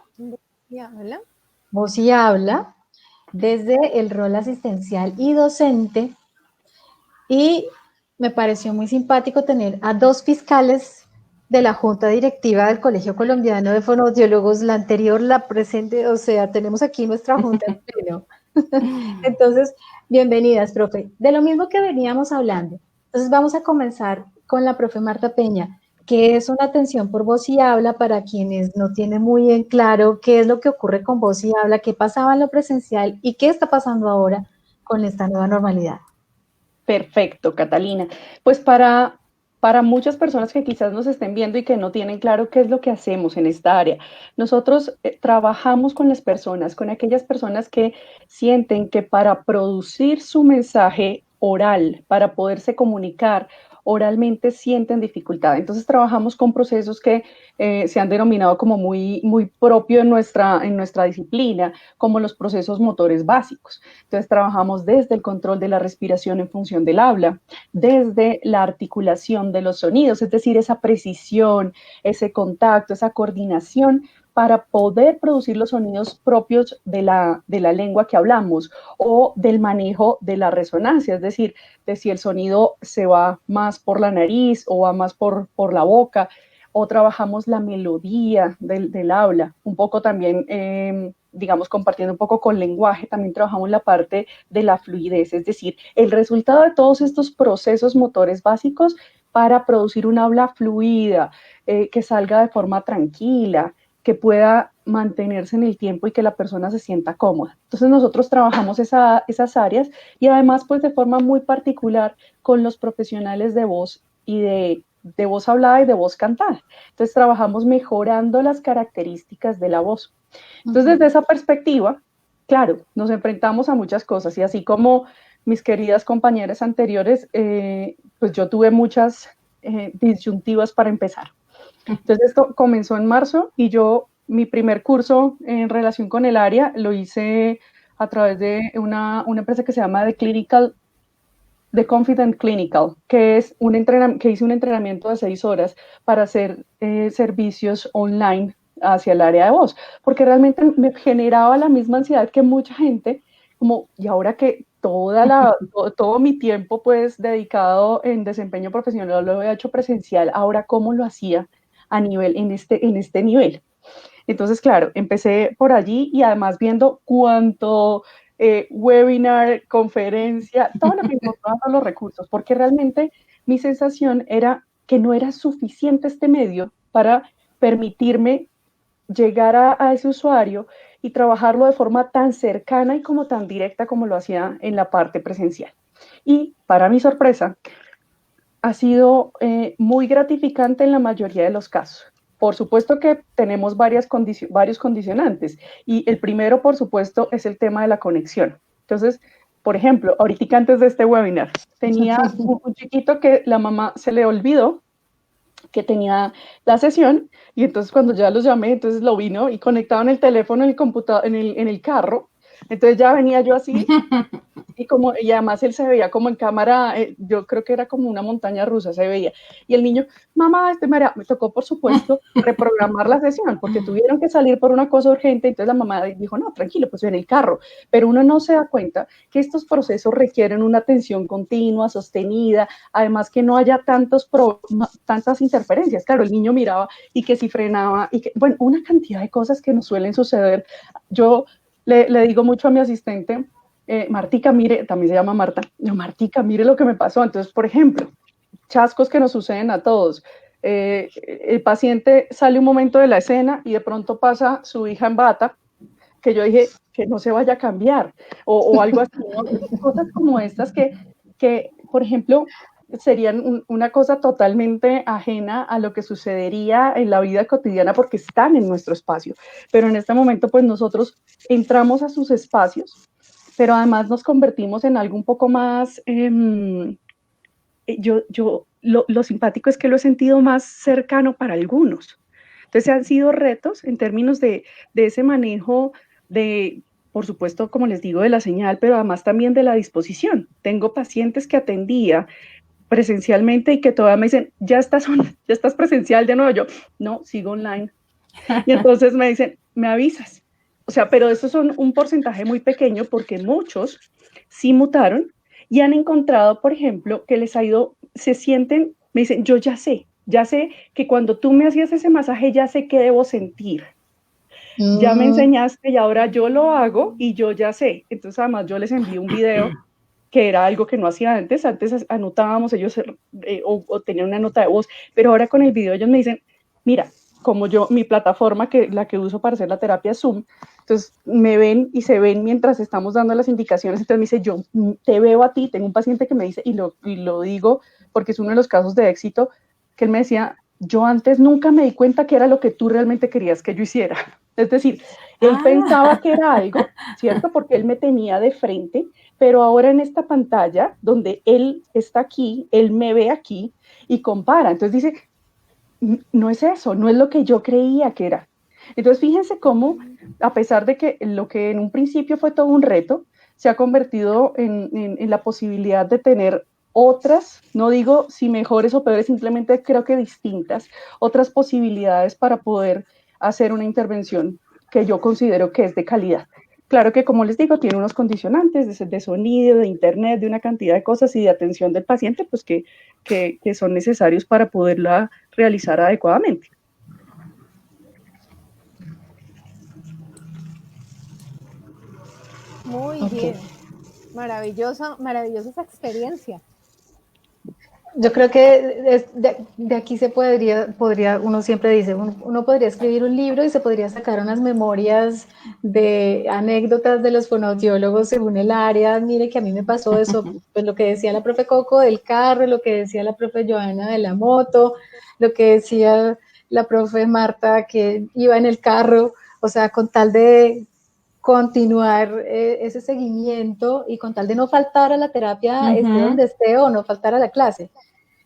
Voz y habla desde el rol asistencial y docente. Y me pareció muy simpático tener a dos fiscales de la Junta Directiva del Colegio Colombiano de Fonoaudiólogos, la anterior, la presente, o sea, tenemos aquí nuestra Junta en pleno. Entonces, bienvenidas, profe. De lo mismo que veníamos hablando, entonces vamos a comenzar con la profe Marta Peña, que es una atención por voz y habla para quienes no tienen muy en claro qué es lo que ocurre con voz y habla, qué pasaba en lo presencial y qué está pasando ahora con esta nueva normalidad. Perfecto, Catalina. Pues para muchas personas que quizás nos estén viendo y que no tienen claro qué es lo que hacemos en esta área, nosotros trabajamos con las personas, con aquellas personas que sienten que para producir su mensaje oral, para poderse comunicar oralmente, sienten dificultad. Entonces trabajamos con procesos que se han denominado como muy propio en nuestra disciplina, como los procesos motores básicos. Entonces trabajamos desde el control de la respiración en función del habla, desde la articulación de los sonidos, es decir, esa precisión, ese contacto, esa coordinación para poder producir los sonidos propios de la lengua que hablamos o del manejo de la resonancia, es decir, de si el sonido se va más por la nariz o va más por la boca, o trabajamos la melodía del habla, un poco también, digamos, compartiendo un poco con lenguaje, también trabajamos la parte de la fluidez, es decir, el resultado de todos estos procesos motores básicos para producir un habla fluida, que salga de forma tranquila, que pueda mantenerse en el tiempo y que la persona se sienta cómoda. Entonces nosotros trabajamos esas áreas y además pues de forma muy particular con los profesionales de voz y de voz hablada y de voz cantada. Entonces trabajamos mejorando las características de la voz. Entonces desde esa perspectiva, claro, nos enfrentamos a muchas cosas y así como mis queridas compañeras anteriores, pues yo tuve muchas disyuntivas para empezar. Entonces esto comenzó en marzo y mi primer curso en relación con el área lo hice a través de una empresa que se llama The Confident Clinical, que hice un entrenamiento de 6 horas para hacer servicios online hacia el área de voz, porque realmente me generaba la misma ansiedad que mucha gente, como, ¿y ahora qué todo mi tiempo pues dedicado en desempeño profesional lo he hecho presencial. Ahora, ¿cómo lo hacía a nivel, en este nivel? Entonces, claro, empecé por allí y además viendo cuánto webinar, conferencia, todo lo que encontraba los recursos, porque realmente mi sensación era que no era suficiente este medio para permitirme llegar a ese usuario y trabajarlo de forma tan cercana y como tan directa como lo hacía en la parte presencial. Y para mi sorpresa, ha sido muy gratificante en la mayoría de los casos. Por supuesto que tenemos varios condicionantes y el primero, por supuesto, es el tema de la conexión. Entonces, por ejemplo, ahorita antes de este webinar, tenía un chiquito que la mamá se le olvidó que tenía la sesión y entonces cuando ya los llamé, entonces lo vino y conectado en el teléfono, en el computador, en el carro, entonces ya venía yo así y además él se veía como en cámara, yo creo que era como una montaña rusa, se veía. Y el niño, mamá, me tocó, por supuesto, reprogramar la sesión, porque tuvieron que salir por una cosa urgente, entonces la mamá dijo, no, tranquilo, pues en el carro. Pero uno no se da cuenta que estos procesos requieren una atención continua, sostenida, además que no haya tantas interferencias. Claro, el niño miraba y que si frenaba, y que, bueno, una cantidad de cosas que nos suelen suceder. Yo le digo mucho a mi asistente, Martica, mire, también se llama Marta, no, Martica, mire lo que me pasó. Entonces, por ejemplo, chascos que nos suceden a todos. El paciente sale un momento de la escena y de pronto pasa su hija en bata, que yo dije que no se vaya a cambiar, o algo así, ¿no? Cosas como estas que, por ejemplo, serían una cosa totalmente ajena a lo que sucedería en la vida cotidiana porque están en nuestro espacio. Pero en este momento, pues nosotros entramos a sus espacios, pero además nos convertimos en algo un poco más, lo simpático es que lo he sentido más cercano para algunos. Entonces han sido retos en términos de ese manejo de, por supuesto, como les digo, de la señal, pero además también de la disposición. Tengo pacientes que atendía presencialmente y que todavía me dicen, ya estás presencial de nuevo. Yo, no, sigo online. Y entonces me dicen, me avisas. O sea, pero eso son un porcentaje muy pequeño porque muchos sí mutaron y han encontrado, por ejemplo, que les ha ido, se sienten, me dicen, yo ya sé que cuando tú me hacías ese masaje, ya sé qué debo sentir. Ya me enseñaste y ahora yo lo hago y yo ya sé. Entonces, además, yo les envío un video que era algo que no hacía antes. Antes anotábamos, ellos o tenían una nota de voz, pero ahora con el video ellos me dicen, mira, como yo, mi plataforma, la que uso para hacer la terapia Zoom, entonces me ven y se ven mientras estamos dando las indicaciones, entonces me dice, yo te veo a ti, tengo un paciente que me dice, y lo digo porque es uno de los casos de éxito, que él me decía, yo antes nunca me di cuenta que era lo que tú realmente querías que yo hiciera. Es decir, él pensaba que era algo, ¿cierto? Porque él me tenía de frente, pero ahora en esta pantalla, donde él está aquí, él me ve aquí y compara. Entonces dice, no es eso, no es lo que yo creía que era. Entonces fíjense cómo, a pesar de que lo que en un principio fue todo un reto, se ha convertido en la posibilidad de tener otras, no digo si mejores o peores, simplemente creo que distintas, otras posibilidades para poder hacer una intervención que yo considero que es de calidad. Claro que, como les digo, tiene unos condicionantes de sonido, de internet, de una cantidad de cosas y de atención del paciente, pues que son necesarios para poderla realizar adecuadamente. Muy bien. Maravillosa esa experiencia. Yo creo que de aquí se podría, uno siempre dice, uno podría escribir un libro y se podría sacar unas memorias de anécdotas de los fonoaudiólogos según el área. Mire que a mí me pasó eso, pues lo que decía la profe Coco del carro, lo que decía la profe Joana de la moto, lo que decía la profe Marta que iba en el carro, o sea, con tal de continuar ese seguimiento y con tal de no faltar a la terapia, esté donde esté o no faltar a la clase.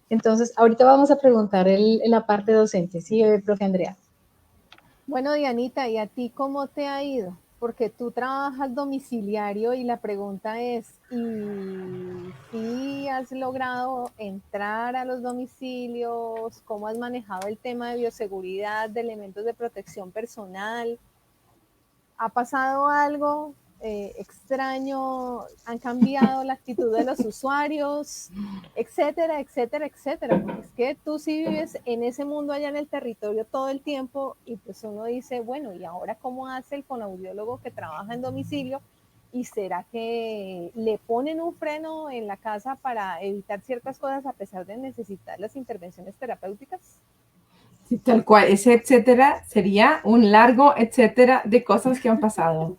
Entonces, ahorita vamos a preguntar en la parte docente, ¿sí, profe Andrea? Bueno, Dianita, ¿y a ti cómo te ha ido? Porque tú trabajas domiciliario y la pregunta es, ¿y si has logrado entrar a los domicilios? ¿Cómo has manejado el tema de bioseguridad, de elementos de protección personal? ¿Ha pasado algo extraño, han cambiado la actitud de los usuarios, etcétera, etcétera, etcétera. Porque es que tú sí vives en ese mundo allá en el territorio todo el tiempo y pues uno dice, bueno, ¿y ahora cómo hace el fonoaudiólogo que trabaja en domicilio? ¿Y será que le ponen un freno en la casa para evitar ciertas cosas a pesar de necesitar las intervenciones terapéuticas? Sí, tal cual, ese etcétera sería un largo etcétera de cosas que han pasado.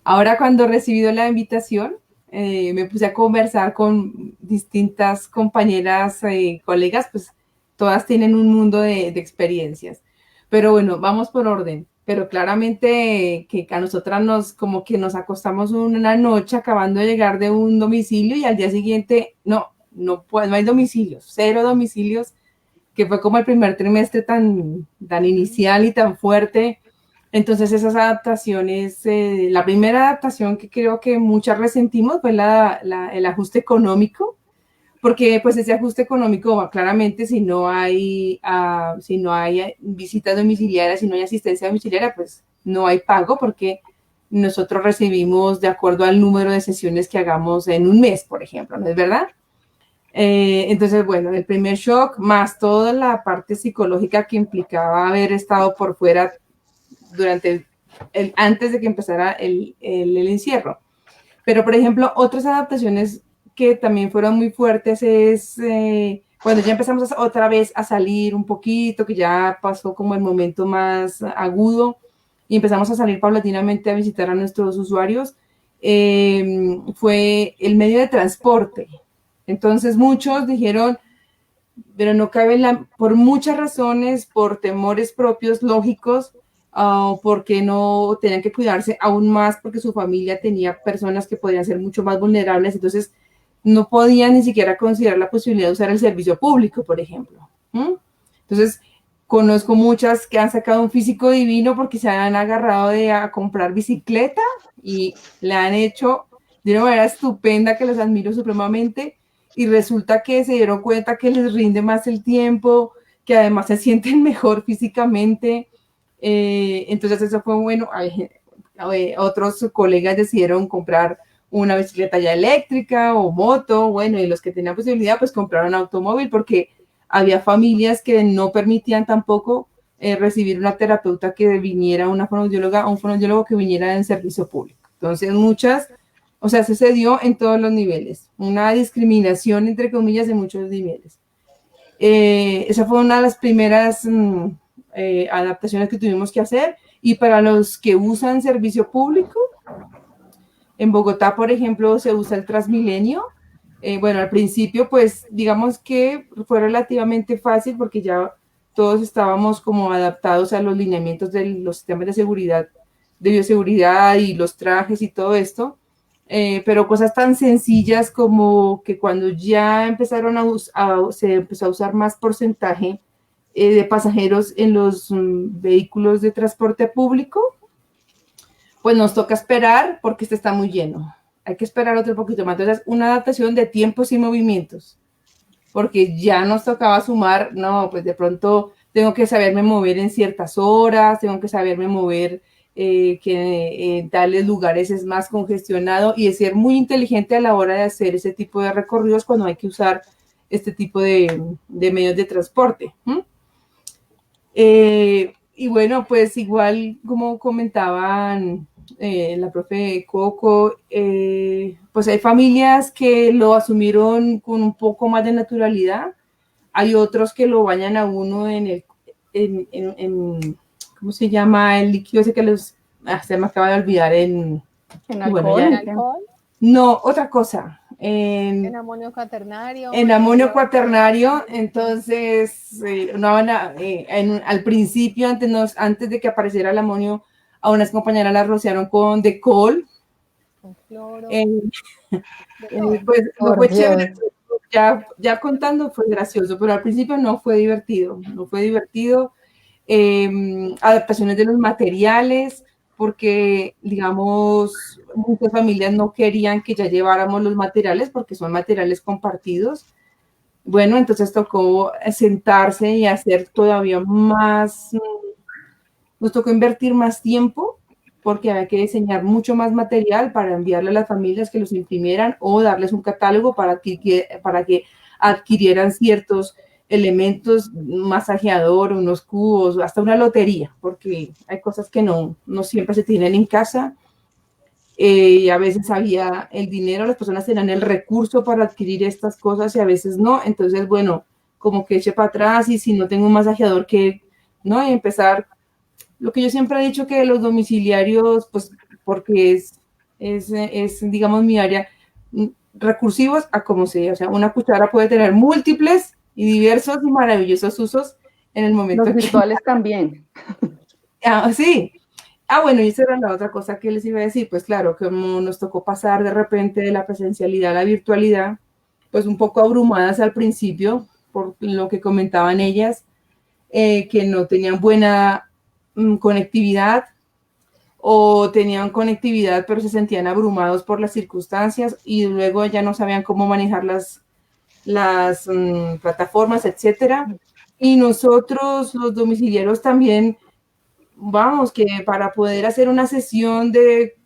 Ahora cuando he recibido la invitación, me puse a conversar con distintas compañeras, colegas, pues todas tienen un mundo de experiencias. Pero bueno, vamos por orden. Pero claramente que a nosotras como que nos acostamos una noche acabando de llegar de un domicilio y al día siguiente, no hay domicilios, 0 domicilios, que fue como el primer trimestre tan inicial y tan fuerte. Entonces esas adaptaciones, la primera adaptación que creo que muchas resentimos fue el ajuste económico, porque pues ese ajuste económico claramente si no hay visitas domiciliarias, si no hay asistencia domiciliaria, pues no hay pago porque nosotros recibimos de acuerdo al número de sesiones que hagamos en un mes, por ejemplo, ¿no es verdad? Entonces, bueno, el primer shock, más toda la parte psicológica que implicaba haber estado por fuera durante antes de que empezara el encierro. Pero, por ejemplo, otras adaptaciones que también fueron muy fuertes es cuando ya empezamos otra vez a salir un poquito, que ya pasó como el momento más agudo y empezamos a salir paulatinamente a visitar a nuestros usuarios, fue el medio de transporte. Entonces muchos dijeron, pero no cabe por muchas razones, por temores propios, lógicos, porque no tenían que cuidarse aún más porque su familia tenía personas que podían ser mucho más vulnerables, entonces no podían ni siquiera considerar la posibilidad de usar el servicio público, por ejemplo. Entonces, conozco muchas que han sacado un físico divino porque se han agarrado a comprar bicicleta y le han hecho de una manera estupenda que los admiro supremamente, y resulta que se dieron cuenta que les rinde más el tiempo, que además se sienten mejor físicamente. Entonces eso fue bueno. Otros colegas decidieron comprar una bicicleta ya eléctrica o moto, bueno, y los que tenían posibilidad pues compraron automóvil porque había familias que no permitían tampoco recibir una terapeuta que viniera, una fonoaudióloga o un fonoaudiólogo que viniera en servicio público. Entonces muchas, o sea, se dio en todos los niveles, una discriminación entre comillas en muchos niveles. Esa fue una de las primeras adaptaciones que tuvimos que hacer. Y para los que usan servicio público, en Bogotá, por ejemplo, se usa el Transmilenio. Bueno, al principio, pues, digamos que fue relativamente fácil porque ya todos estábamos como adaptados a los lineamientos de los sistemas de seguridad, de bioseguridad y los trajes y todo esto. Pero cosas tan sencillas como que cuando ya empezaron se empezó a usar más porcentaje de pasajeros en los vehículos de transporte público, pues nos toca esperar porque este está muy lleno. Hay que esperar otro poquito más. Entonces, una adaptación de tiempos y movimientos, porque ya nos tocaba sumar, no, pues de pronto tengo que saberme mover en ciertas horas, tengo que saberme mover que en tales lugares es más congestionado, y de ser muy inteligente a la hora de hacer ese tipo de recorridos cuando hay que usar este tipo de medios de transporte. Y bueno, pues igual como comentaban la profe Coco, pues hay familias que lo asumieron con un poco más de naturalidad, hay otros que lo bañan a uno en ¿cómo se llama? El líquido ese que se me acaba de olvidar ¿En alcohol? Bueno, ¿En alcohol? No, otra cosa. En amonio cuaternario. En amonio cuaternario. Entonces, al principio, antes de que apareciera el amonio, a unas compañeras las rociaron con Decol. Con cloro. Pues no fue chévere. Ya contando fue gracioso, pero al principio no fue divertido. Adaptaciones de los materiales, porque, digamos, muchas familias no querían que ya lleváramos los materiales porque son materiales compartidos. Bueno, entonces tocó sentarse y hacer todavía más, nos tocó invertir más tiempo porque había que diseñar mucho más material para enviarle a las familias que los imprimieran o darles un catálogo para que adquirieran ciertos elementos, un masajeador, unos cubos, hasta una lotería, porque hay cosas que no siempre se tienen en casa. Y a veces había el dinero, las personas tenían el recurso para adquirir estas cosas y a veces no. Entonces, bueno, como que eche para atrás y si no tengo un masajeador ¿no? Y empezar, lo que yo siempre he dicho que los domiciliarios, pues porque es digamos, mi área, recursivos a como sea. O sea, una cuchara puede tener múltiples y diversos y maravillosos usos en el momento. Los virtuales también. Sí. Bueno, y esa era la otra cosa que les iba a decir. Pues claro, como nos tocó pasar de repente de la presencialidad a la virtualidad, pues un poco abrumadas al principio por lo que comentaban ellas, que no tenían buena conectividad o tenían conectividad pero se sentían abrumados por las circunstancias y luego ya no sabían cómo manejar las plataformas, etcétera. Y nosotros, los domiciliarios, también, vamos, que para poder hacer una sesión de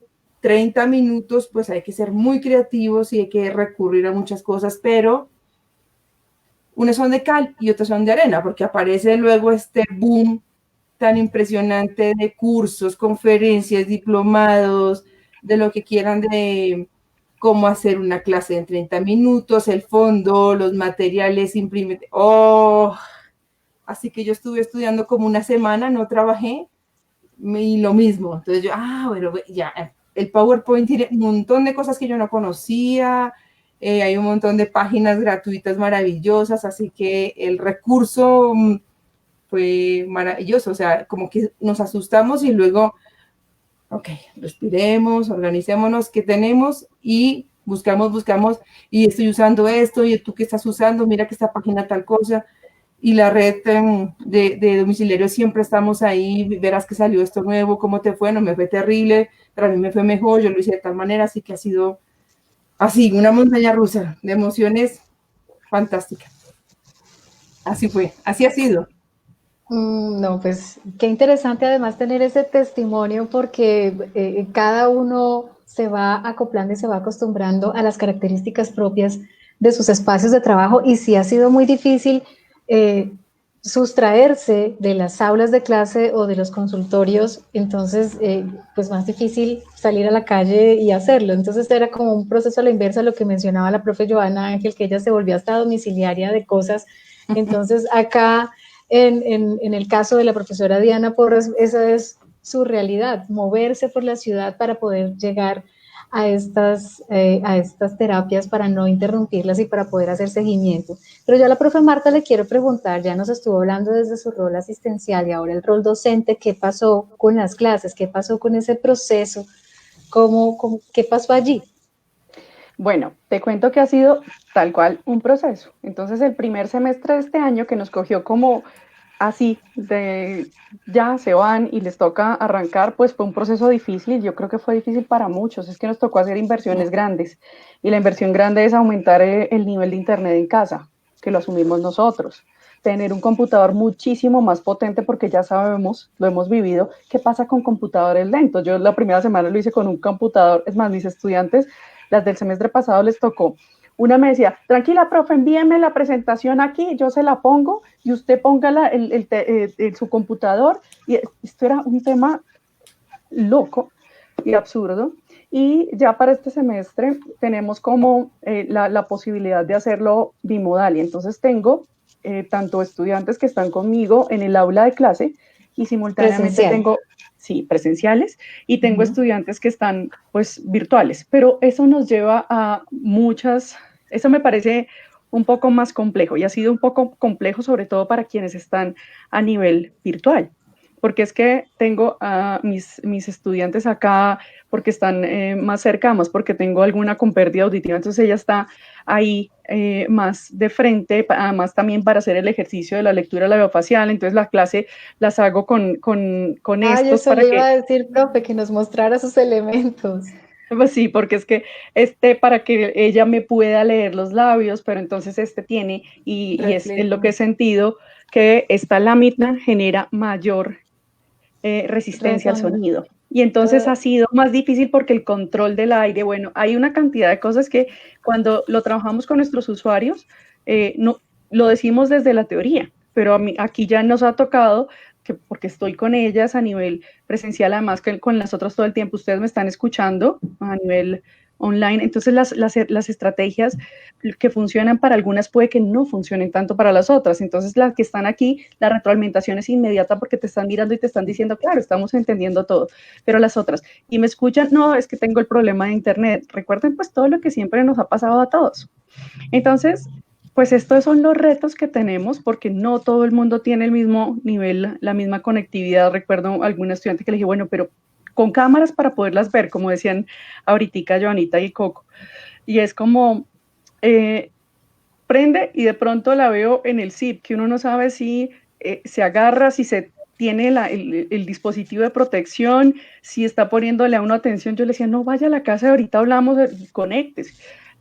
30 minutos, pues hay que ser muy creativos y hay que recurrir a muchas cosas, pero unas son de cal y otras son de arena, porque aparece luego este boom tan impresionante de cursos, conferencias, diplomados, de lo que quieran, de cómo hacer una clase en 30 minutos, el fondo, los materiales, imprimir. Así que yo estuve estudiando como una semana, no trabajé, y lo mismo. Entonces yo, bueno, ya, el PowerPoint tiene un montón de cosas que yo no conocía, hay un montón de páginas gratuitas maravillosas, así que el recurso fue maravilloso. O sea, como que nos asustamos y luego, ok, respiremos, organicémonos, ¿qué tenemos? Y buscamos, y estoy usando esto, y tú qué estás usando, mira que esta página tal cosa. Y la red de domiciliarios siempre estamos ahí, verás que salió esto nuevo, cómo te fue, no me fue terrible, pero a mí me fue mejor, yo lo hice de tal manera, así que ha sido así, una montaña rusa de emociones fantástica. Así fue, así ha sido. No, pues qué interesante además tener ese testimonio porque cada uno se va acoplando y se va acostumbrando a las características propias de sus espacios de trabajo y sí ha sido muy difícil sustraerse de las aulas de clase o de los consultorios, entonces pues más difícil salir a la calle y hacerlo. Entonces era como un proceso a la inversa a lo que mencionaba la profe Joana Ángel, que ella se volvió hasta domiciliaria de cosas. Entonces acá en el caso de la profesora Diana Porras, esa es su realidad, moverse por la ciudad para poder llegar a estas terapias, para no interrumpirlas y para poder hacer seguimiento. Pero yo a la profe Marta le quiero preguntar, ya nos estuvo hablando desde su rol asistencial y ahora el rol docente, ¿qué pasó con las clases? ¿Qué pasó con ese proceso? ¿Qué pasó allí? Bueno, te cuento que ha sido tal cual un proceso. Entonces, el primer semestre de este año que nos cogió como así, ya se van y les toca arrancar, pues fue un proceso difícil. Yo creo que fue difícil para muchos. Es que nos tocó hacer inversiones grandes y la inversión grande es aumentar el nivel de internet en casa, que lo asumimos nosotros. Tener un computador muchísimo más potente porque ya sabemos, lo hemos vivido, qué pasa con computadores lentos. Yo la primera semana lo hice con un computador, es más, mis estudiantes, las del semestre pasado les tocó. Una me decía, tranquila, profe, envíeme la presentación aquí, yo se la pongo y usted póngala en su computador. Y esto era un tema loco y absurdo. Y ya para este semestre tenemos como la posibilidad de hacerlo bimodal. Y entonces tengo tanto estudiantes que están conmigo en el aula de clase y simultáneamente tengo presenciales y tengo estudiantes que están pues virtuales, pero eso nos lleva a eso me parece un poco más complejo y ha sido un poco complejo sobre todo para quienes están a nivel virtual, porque es que tengo a mis estudiantes acá porque están más cerca, más porque tengo alguna con pérdida auditiva, entonces ella está ahí más de frente, además también para hacer el ejercicio de la lectura labiofacial, entonces la clase las hago con estos. Eso para le iba a decir, profe, que nos mostrara sus elementos. Pues sí, porque es que para que ella me pueda leer los labios, pero entonces tiene, y es lo que he sentido, que esta lámina genera mayor resistencia al sonido. Y entonces ha sido más difícil porque el control del aire, bueno, hay una cantidad de cosas que cuando lo trabajamos con nuestros usuarios, no, lo decimos desde la teoría, pero aquí ya nos ha tocado, que porque estoy con ellas a nivel presencial, además que con las otras todo el tiempo, ustedes me están escuchando a nivel online, entonces las estrategias que funcionan para algunas puede que no funcionen tanto para las otras, entonces las que están aquí, la retroalimentación es inmediata porque te están mirando y te están diciendo, claro, estamos entendiendo todo, pero las otras, y me escuchan, no, es que tengo el problema de internet, recuerden pues todo lo que siempre nos ha pasado a todos. Entonces, pues estos son los retos que tenemos porque no todo el mundo tiene el mismo nivel, la misma conectividad. Recuerdo a algún estudiante que le dije, bueno, pero con cámaras para poderlas ver, como decían ahorita Joanita y Coco. Y es como, prende y de pronto la veo en el zip, que uno no sabe si se agarra, si se tiene el dispositivo de protección, si está poniéndole a uno atención. Yo le decía, no vaya a la casa, ahorita hablamos, conéctese.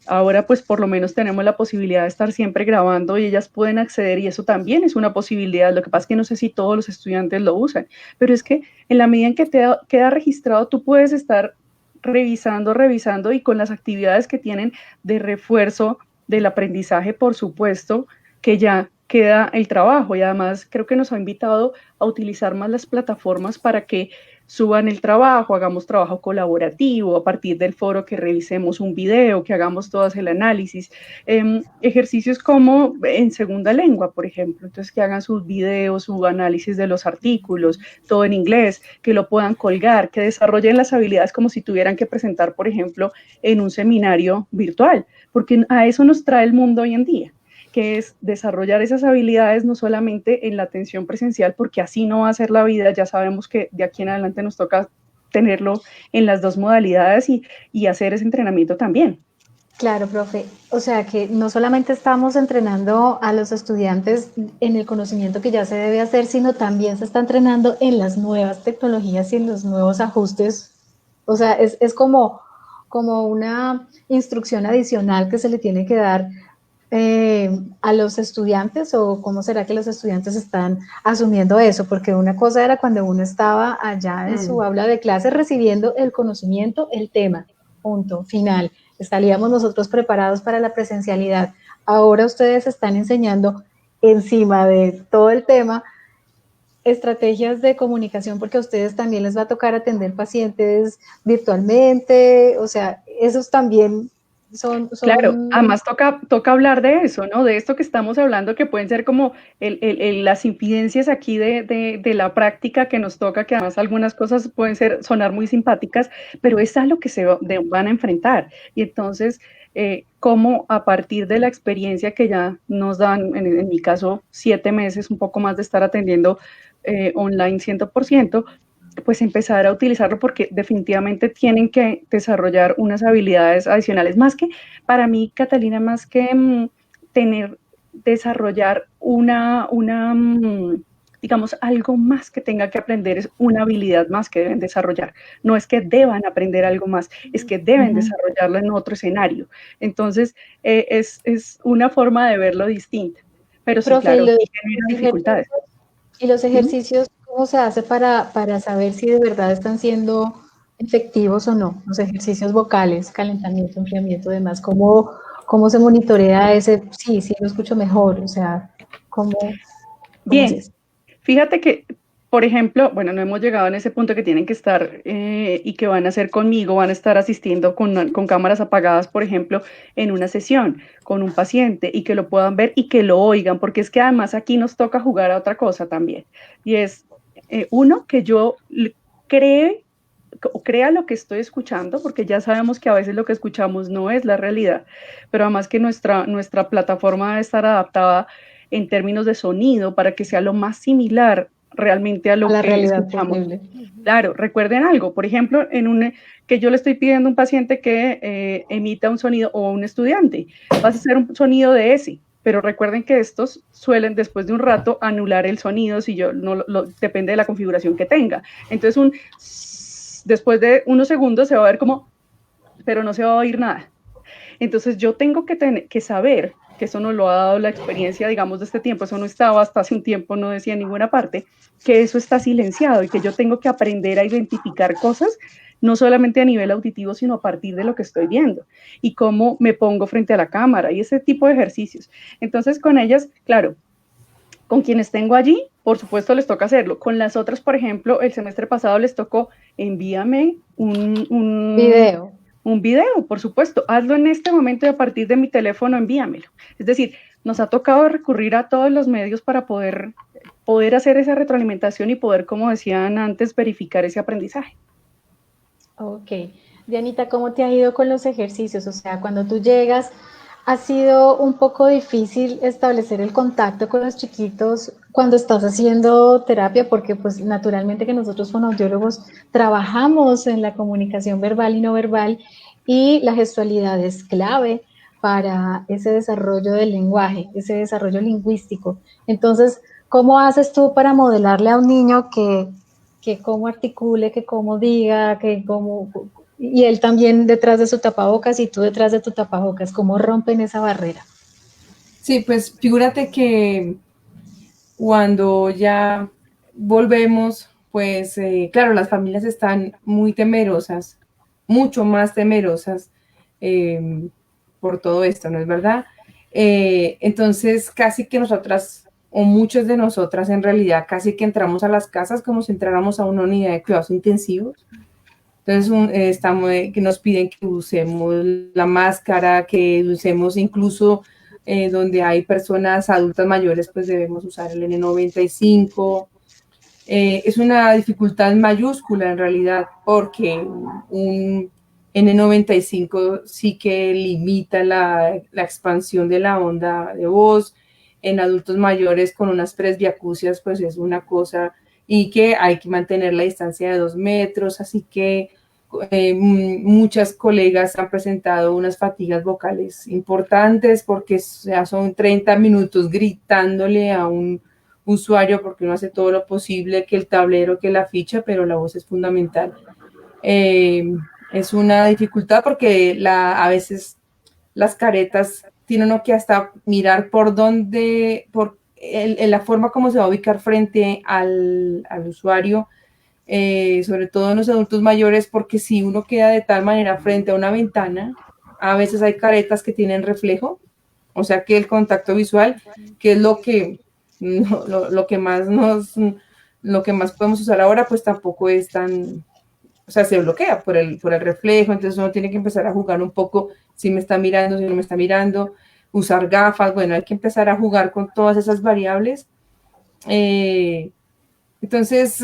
Ahora pues por lo menos tenemos la posibilidad de estar siempre grabando y ellas pueden acceder y eso también es una posibilidad. Lo que pasa es que no sé si todos los estudiantes lo usan, pero es que en la medida en que te queda registrado tú puedes estar revisando y con las actividades que tienen de refuerzo del aprendizaje, por supuesto, que ya queda el trabajo y además creo que nos ha invitado a utilizar más las plataformas para que suban el trabajo, hagamos trabajo colaborativo, a partir del foro que revisemos un video, que hagamos todas el análisis, ejercicios como en segunda lengua, por ejemplo, entonces que hagan sus videos, su análisis de los artículos, todo en inglés, que lo puedan colgar, que desarrollen las habilidades como si tuvieran que presentar, por ejemplo, en un seminario virtual, porque a eso nos trae el mundo hoy en día, que es desarrollar esas habilidades no solamente en la atención presencial, porque así no va a ser la vida, ya sabemos que de aquí en adelante nos toca tenerlo en las dos modalidades y hacer ese entrenamiento también. Claro, profe. O sea que no solamente estamos entrenando a los estudiantes en el conocimiento que ya se debe hacer, sino también se está entrenando en las nuevas tecnologías y en los nuevos ajustes. O sea, es como una instrucción adicional que se le tiene que dar a los estudiantes, o cómo será que los estudiantes están asumiendo eso, porque una cosa era cuando uno estaba allá en su aula de clase recibiendo el conocimiento, el tema, punto, final, estaríamos nosotros preparados para la presencialidad. Ahora ustedes están enseñando encima de todo el tema estrategias de comunicación, porque a ustedes también les va a tocar atender pacientes virtualmente, o sea, esos también son... Claro, además toca hablar de eso, ¿no? De esto que estamos hablando, que pueden ser como las incidencias aquí de la práctica que nos toca, que además algunas cosas pueden sonar muy simpáticas, pero es a lo que se van a enfrentar. Y entonces, cómo a partir de la experiencia que ya nos dan, en mi caso, 7 meses, un poco más de estar atendiendo online 100%, pues empezar a utilizarlo porque definitivamente tienen que desarrollar unas habilidades adicionales. Más que, para mí, Catalina, más que desarrollar digamos, algo más que tenga que aprender, es una habilidad más que deben desarrollar. No es que deban aprender algo más, es que deben desarrollarlo en otro escenario. Entonces, es una forma de verlo distinta. Pero sí, profe, claro, genera dificultades. ¿Y los ejercicios cómo se hace para saber si de verdad están siendo efectivos o no? Los ejercicios vocales, calentamiento, enfriamiento, demás, ¿cómo se monitorea ese? Sí, lo escucho mejor, o sea, ¿cómo Bien, fíjate que, por ejemplo, bueno, no hemos llegado en ese punto que tienen que estar y que van a hacer conmigo, van a estar asistiendo con cámaras apagadas, por ejemplo, en una sesión con un paciente y que lo puedan ver y que lo oigan, porque es que además aquí nos toca jugar a otra cosa también. Y es, uno, que yo crea lo que estoy escuchando, porque ya sabemos que a veces lo que escuchamos no es la realidad, pero además que nuestra plataforma debe estar adaptada en términos de sonido para que sea lo más similar realmente a lo que escuchamos. Posible. Claro, recuerden algo, por ejemplo, que yo le estoy pidiendo a un paciente que emita un sonido o un estudiante, vas a hacer un sonido de ese, pero recuerden que estos suelen después de un rato anular el sonido si yo depende de la configuración que tenga. Entonces después de unos segundos se va a ver como, pero no se va a oír nada. Entonces yo tengo que saber que eso nos lo ha dado la experiencia, digamos, de este tiempo, eso no estaba hasta hace un tiempo, no decía en ninguna parte, que eso está silenciado y que yo tengo que aprender a identificar cosas, no solamente a nivel auditivo, sino a partir de lo que estoy viendo y cómo me pongo frente a la cámara y ese tipo de ejercicios. Entonces, con ellas, claro, con quienes tengo allí, por supuesto les toca hacerlo. Con las otras, por ejemplo, el semestre pasado les tocó, envíame un video, por supuesto, hazlo en este momento y a partir de mi teléfono envíamelo. Es decir, nos ha tocado recurrir a todos los medios para poder hacer esa retroalimentación y poder, como decían antes, verificar ese aprendizaje. Ok. Dianita, ¿cómo te ha ido con los ejercicios? O sea, cuando tú llegas, ¿ha sido un poco difícil establecer el contacto con los chiquitos cuando estás haciendo terapia? Porque pues naturalmente que nosotros fonoaudiólogos trabajamos en la comunicación verbal y no verbal y la gestualidad es clave para ese desarrollo del lenguaje, ese desarrollo lingüístico. Entonces, ¿cómo haces tú para modelarle a un niño que cómo articule, que cómo diga, que cómo... Y él también detrás de su tapabocas y tú detrás de tu tapabocas, ¿cómo rompen esa barrera? Sí, pues figúrate que cuando ya volvemos, pues claro, las familias están muy temerosas, mucho más temerosas por todo esto, ¿no es verdad? Entonces, casi que nosotras, o muchas de nosotras en realidad, casi que entramos a las casas como si entráramos a una unidad de cuidados intensivos. Entonces, que nos piden que usemos la máscara, que usemos incluso donde hay personas adultas mayores, pues debemos usar el N95. Es una dificultad mayúscula en realidad, porque un N95 sí que limita la expansión de la onda de voz. En adultos mayores con unas presbiacusias, pues es una cosa, y que hay que mantener la distancia de 2 metros, así que muchas colegas han presentado unas fatigas vocales importantes porque ya son 30 minutos gritándole a un usuario porque uno hace todo lo posible, que el tablero, que la ficha, pero la voz es fundamental. Es una dificultad porque a veces las caretas tiene uno que hasta mirar por dónde, en la forma como se va a ubicar frente al usuario, sobre todo en los adultos mayores, porque si uno queda de tal manera frente a una ventana, a veces hay caretas que tienen reflejo, o sea que el contacto visual, que es lo que más podemos usar ahora, pues tampoco es tan, o sea, se bloquea por el reflejo, entonces uno tiene que empezar a jugar un poco, si me está mirando, si no me está mirando, usar gafas, bueno, hay que empezar a jugar con todas esas variables. Entonces,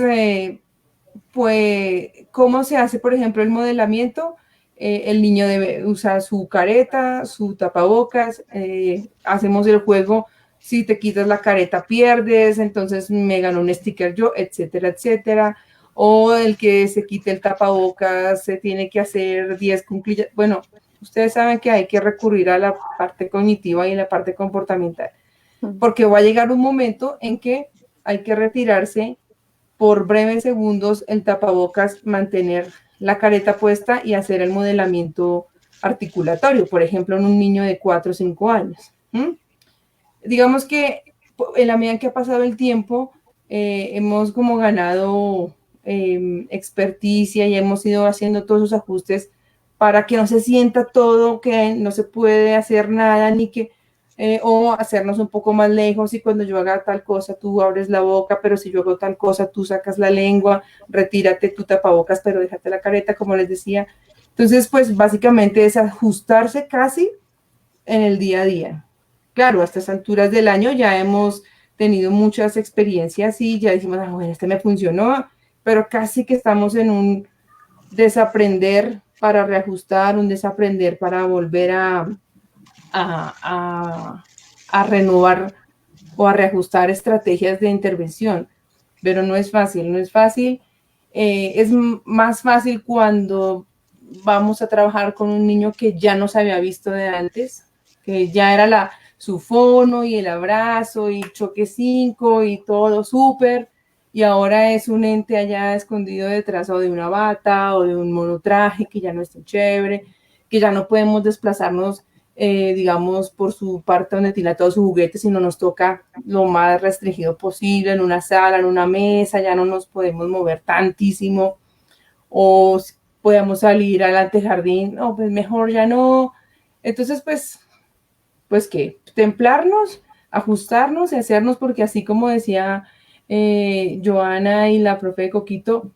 pues, ¿cómo se hace, por ejemplo, el modelamiento? El niño debe usar su careta, su tapabocas, hacemos el juego, si te quitas la careta pierdes, entonces me ganó un sticker yo, etcétera, etcétera. O el que se quite el tapabocas se tiene que hacer 10 cuclillas. Bueno, ustedes saben que hay que recurrir a la parte cognitiva y la parte comportamental, porque va a llegar un momento en que hay que retirarse por breves segundos el tapabocas, mantener la careta puesta y hacer el modelamiento articulatorio, por ejemplo, en un niño de 4 o 5 años. Digamos que en la medida en que ha pasado el tiempo, hemos como ganado experticia y hemos ido haciendo todos esos ajustes para que no se sienta todo, que no se puede hacer nada, ni que o hacernos un poco más lejos, y cuando yo haga tal cosa tú abres la boca, pero si yo hago tal cosa tú sacas la lengua, retírate tu tapabocas, pero déjate la careta, como les decía. Entonces, pues básicamente es ajustarse casi en el día a día. Claro, a estas alturas del año ya hemos tenido muchas experiencias y ya decimos, bueno, este me funcionó, pero casi que estamos en un desaprender para reajustar, un desaprender para volver a renovar o a reajustar estrategias de intervención, pero no es fácil, no es fácil. Es más fácil cuando vamos a trabajar con un niño que ya no se había visto de antes, que ya era su fono y el abrazo y choque 5 y todo súper, y ahora es un ente allá escondido detrás o de una bata o de un monotraje que ya no es tan chévere, que ya no podemos desplazarnos digamos, por su parte donde tiene todos sus juguetes, sino nos toca lo más restringido posible, en una sala, en una mesa, ya no nos podemos mover tantísimo, o podemos salir al antejardín, no, pues mejor ya no. Entonces, pues qué, templarnos, ajustarnos y hacernos, porque así como decía Joana y la profe Coquito,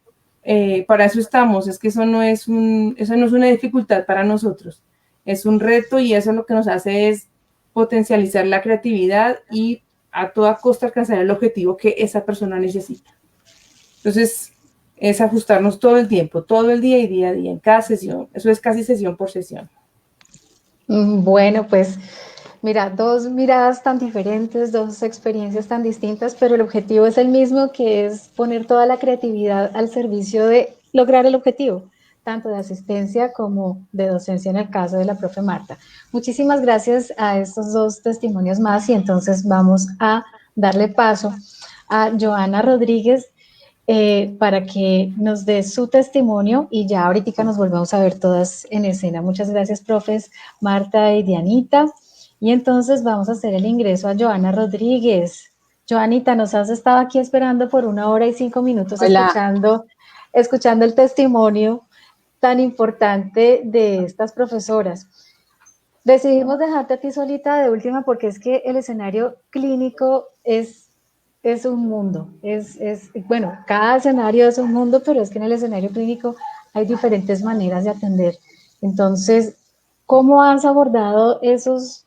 para eso estamos, es que eso no es una dificultad para nosotros, es un reto, y eso lo que nos hace es potencializar la creatividad y a toda costa alcanzar el objetivo que esa persona necesita. Entonces, es ajustarnos todo el tiempo, todo el día y día a día, en cada sesión. Eso es casi sesión por sesión. Bueno, pues mira, dos miradas tan diferentes, dos experiencias tan distintas, pero el objetivo es el mismo, que es poner toda la creatividad al servicio de lograr el objetivo, tanto de asistencia como de docencia en el caso de la profe Marta. Muchísimas gracias a estos dos testimonios más, y entonces vamos a darle paso a Joana Rodríguez para que nos dé su testimonio, y ya ahorita nos volvemos a ver todas en escena. Muchas gracias, profes Marta y Dianita. Y entonces vamos a hacer el ingreso a Joana Rodríguez. Joanita, nos has estado aquí esperando por 1 hora y 5 minutos escuchando el testimonio tan importante de estas profesoras. Decidimos dejarte a ti solita de última porque es que el escenario clínico es un mundo. Bueno, cada escenario es un mundo, pero es que en el escenario clínico hay diferentes maneras de atender. Entonces, ¿cómo has abordado esas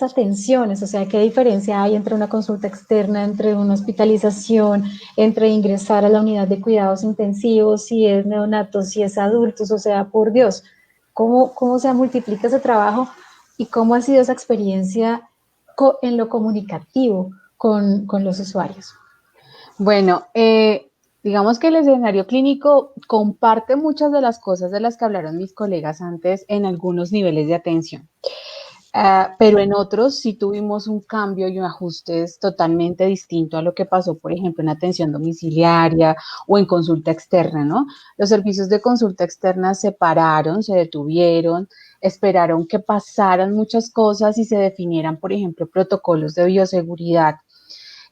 atenciones? O sea, ¿qué diferencia hay entre una consulta externa, entre una hospitalización, entre ingresar a la unidad de cuidados intensivos, si es neonatos, si es adultos? O sea, por Dios, ¿cómo se multiplica ese trabajo y cómo ha sido esa experiencia en lo comunicativo con los usuarios? Bueno, digamos que el escenario clínico comparte muchas de las cosas de las que hablaron mis colegas antes en algunos niveles de atención. Pero en otros sí tuvimos un cambio y un ajuste totalmente distinto a lo que pasó, por ejemplo, en atención domiciliaria o en consulta externa, ¿no? Los servicios de consulta externa se pararon, se detuvieron, esperaron que pasaran muchas cosas y se definieran, por ejemplo, protocolos de bioseguridad,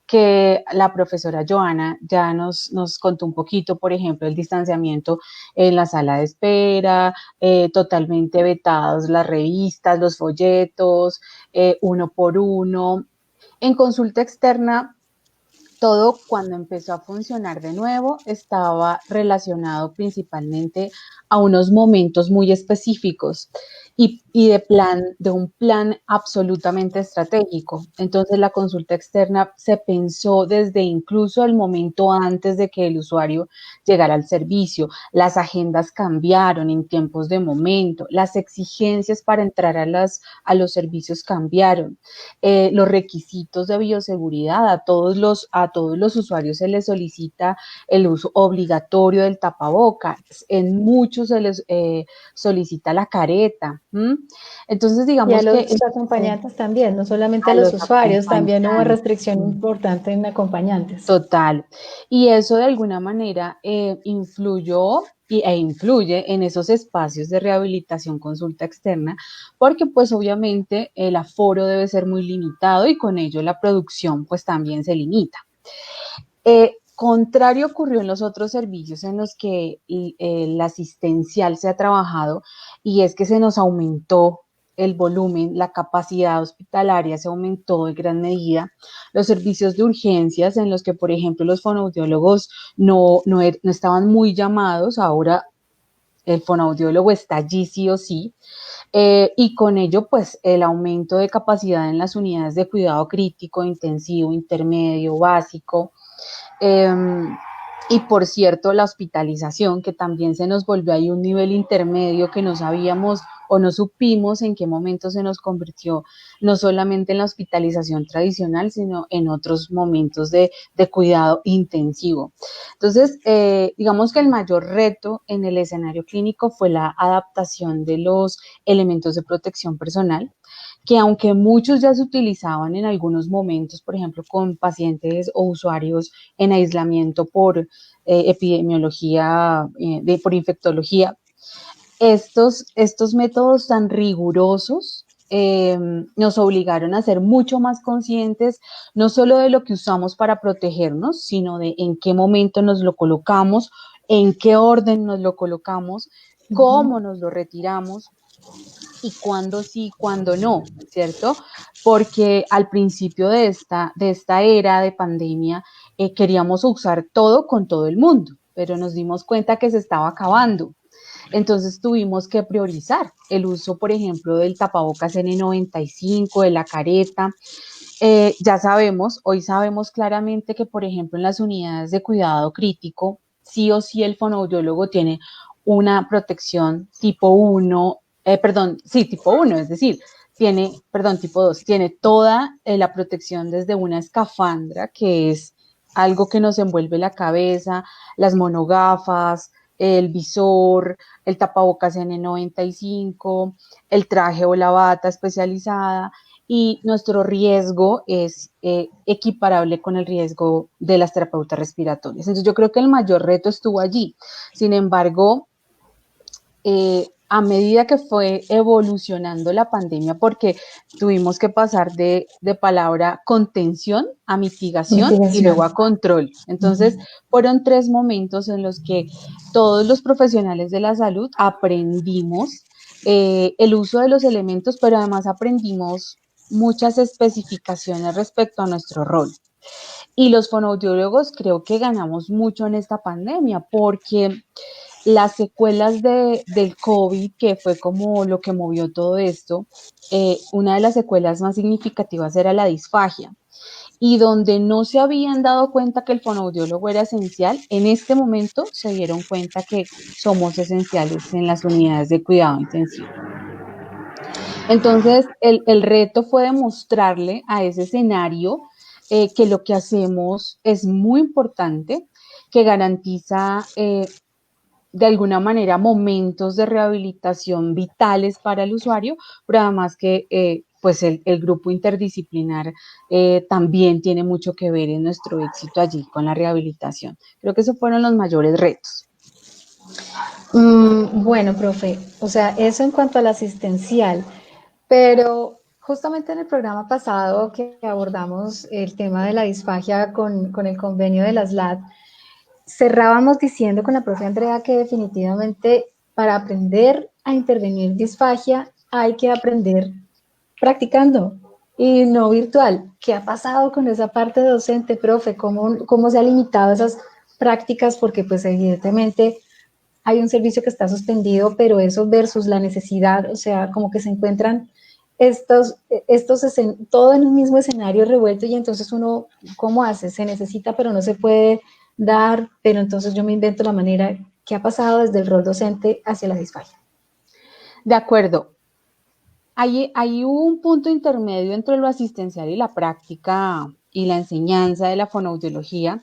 que la profesora Joana ya nos contó un poquito, por ejemplo, el distanciamiento en la sala de espera, totalmente vetados las revistas, los folletos, 1 por 1. En consulta externa, todo cuando empezó a funcionar de nuevo estaba relacionado principalmente a unos momentos muy específicos y de un plan absolutamente estratégico. Entonces la consulta externa se pensó desde incluso el momento antes de que el usuario llegara al servicio. Las agendas cambiaron en tiempos de momento, las exigencias para entrar a los servicios cambiaron, los requisitos de bioseguridad, a todos los usuarios se les solicita el uso obligatorio del tapabocas, en muchos se les solicita la careta. Entonces, digamos y a los acompañantes también, no solamente a los usuarios, también hubo restricción importante en acompañantes. Total. Y eso de alguna manera influyó e influye en esos espacios de rehabilitación consulta externa, porque pues obviamente el aforo debe ser muy limitado y con ello la producción pues también se limita. Contrario ocurrió en los otros servicios en los que el asistencial se ha trabajado, y es que se nos aumentó el volumen, la capacidad hospitalaria se aumentó en gran medida. Los servicios de urgencias en los que, por ejemplo, los fonoaudiólogos no estaban muy llamados, ahora el fonoaudiólogo está allí sí o sí, y con ello, pues, el aumento de capacidad en las unidades de cuidado crítico, intensivo, intermedio, básico. Y por cierto, la hospitalización, que también se nos volvió ahí un nivel intermedio que no sabíamos o no supimos en qué momento se nos convirtió no solamente en la hospitalización tradicional, sino en otros momentos de cuidado intensivo. Entonces, digamos que el mayor reto en el escenario clínico fue la adaptación de los elementos de protección personal, que aunque muchos ya se utilizaban en algunos momentos, por ejemplo, con pacientes o usuarios en aislamiento por epidemiología, por infectología, estos métodos tan rigurosos nos obligaron a ser mucho más conscientes, no solo de lo que usamos para protegernos, sino de en qué momento nos lo colocamos, en qué orden nos lo colocamos, cómo nos lo retiramos y cuándo sí, cuándo no, ¿cierto? Porque al principio de esta era de pandemia queríamos usar todo con todo el mundo, pero nos dimos cuenta que se estaba acabando. Entonces tuvimos que priorizar el uso, por ejemplo, del tapabocas N95, de la careta. Ya sabemos, hoy sabemos claramente que, por ejemplo, en las unidades de cuidado crítico, sí o sí el fonoaudiólogo tiene una protección tipo 1, tipo 1, es decir, tipo 2, tiene toda la protección desde una escafandra, que es algo que nos envuelve la cabeza, las monogafas, el visor, el tapabocas N95, el traje o la bata especializada, y nuestro riesgo es equiparable con el riesgo de las terapeutas respiratorias. Entonces yo creo que el mayor reto estuvo allí. Sin embargo, a medida que fue evolucionando la pandemia, porque tuvimos que pasar de palabra contención a mitigación y luego a control. Entonces, fueron 3 momentos en los que todos los profesionales de la salud aprendimos el uso de los elementos, pero además aprendimos muchas especificaciones respecto a nuestro rol. Y los fonoaudiólogos creo que ganamos mucho en esta pandemia, porque las secuelas del COVID, que fue como lo que movió todo esto, una de las secuelas más significativas era la disfagia. Y donde no se habían dado cuenta que el fonoaudiólogo era esencial, en este momento se dieron cuenta que somos esenciales en las unidades de cuidado intensivo. Entonces, el reto fue demostrarle a ese escenario que lo que hacemos es muy importante, que garantiza de alguna manera momentos de rehabilitación vitales para el usuario, pero además que pues el grupo interdisciplinar también tiene mucho que ver en nuestro éxito allí con la rehabilitación. Creo que esos fueron los mayores retos. Bueno, profe, o sea, eso en cuanto al asistencial, pero justamente en el programa pasado que abordamos el tema de la disfagia con el convenio de las LAD, cerrábamos diciendo con la profe Andrea que definitivamente para aprender a intervenir disfagia hay que aprender practicando y no virtual. ¿Qué ha pasado con esa parte docente, profe? ¿Cómo se ha limitado esas prácticas? Porque pues evidentemente hay un servicio que está suspendido, pero eso versus la necesidad, o sea, como que se encuentran todo en un mismo escenario revuelto y entonces uno, ¿cómo hace? Se necesita, pero no se puede dar, pero entonces yo me invento la manera que ha pasado desde el rol docente hacia la disfagia. De acuerdo. Hay un punto intermedio entre lo asistencial y la práctica y la enseñanza de la fonoaudiología,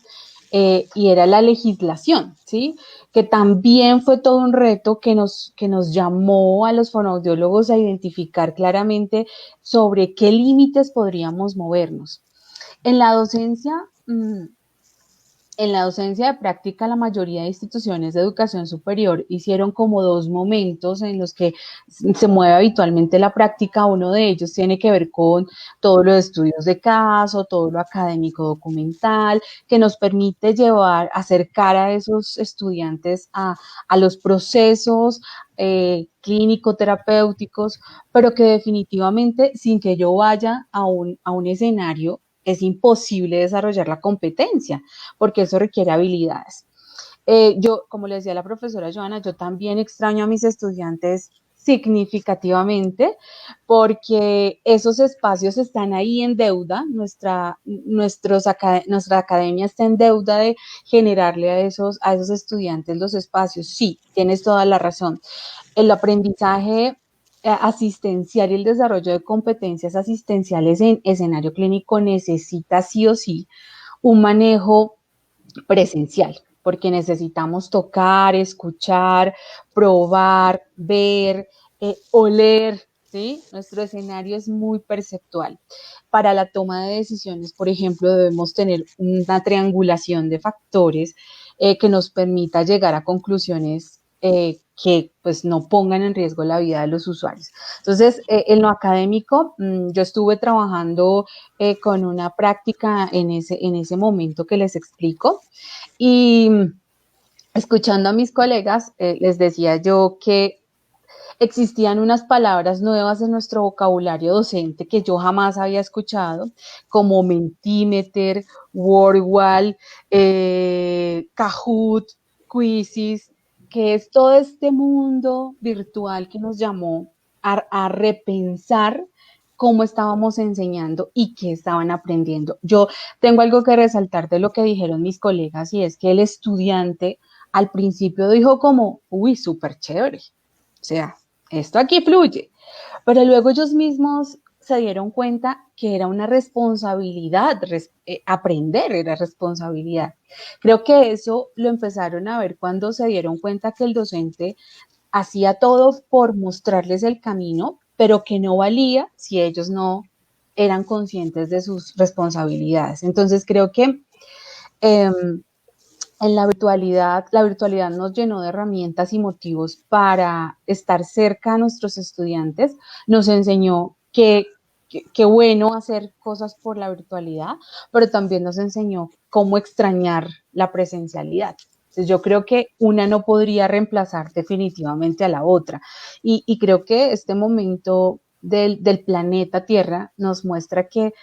y era la legislación, ¿sí? Que también fue todo un reto que nos llamó a los fonoaudiólogos a identificar claramente sobre qué límites podríamos movernos. En la docencia de práctica, la mayoría de instituciones de educación superior hicieron como 2 momentos en los que se mueve habitualmente la práctica. Uno de ellos tiene que ver con todos los estudios de caso, todo lo académico documental, que nos permite acercar a esos estudiantes a los procesos clínico-terapéuticos, pero que definitivamente sin que yo vaya a un escenario es imposible desarrollar la competencia, porque eso requiere habilidades. Yo, como le decía la profesora Joana, yo también extraño a mis estudiantes significativamente, porque esos espacios están ahí en deuda, nuestra academia está en deuda de generarle a esos estudiantes los espacios. Sí, tienes toda la razón. El aprendizaje asistencial y el desarrollo de competencias asistenciales en escenario clínico necesita sí o sí un manejo presencial, porque necesitamos tocar, escuchar, probar, ver, oler, ¿sí? Nuestro escenario es muy perceptual. Para la toma de decisiones, por ejemplo, debemos tener una triangulación de factores que nos permita llegar a conclusiones que pues no pongan en riesgo la vida de los usuarios. Entonces, en lo académico, yo estuve trabajando con una práctica en ese momento que les explico, y escuchando a mis colegas, les decía yo que existían unas palabras nuevas en nuestro vocabulario docente que yo jamás había escuchado, como Mentimeter, WordWall, Kahoot, Quizzes, que es todo este mundo virtual que nos llamó a repensar cómo estábamos enseñando y qué estaban aprendiendo. Yo tengo algo que resaltar de lo que dijeron mis colegas, y es que el estudiante al principio dijo como, uy, súper chévere. O sea, esto aquí fluye, pero luego ellos mismos se dieron cuenta que era una responsabilidad, aprender era responsabilidad. Creo que eso lo empezaron a ver cuando se dieron cuenta que el docente hacía todo por mostrarles el camino, pero que no valía si ellos no eran conscientes de sus responsabilidades. Entonces creo que en la virtualidad nos llenó de herramientas y motivos para estar cerca a nuestros estudiantes, nos enseñó que bueno hacer cosas por la virtualidad, pero también nos enseñó cómo extrañar la presencialidad. Entonces yo creo que una no podría reemplazar definitivamente a la otra. Y creo que este momento del planeta Tierra nos muestra que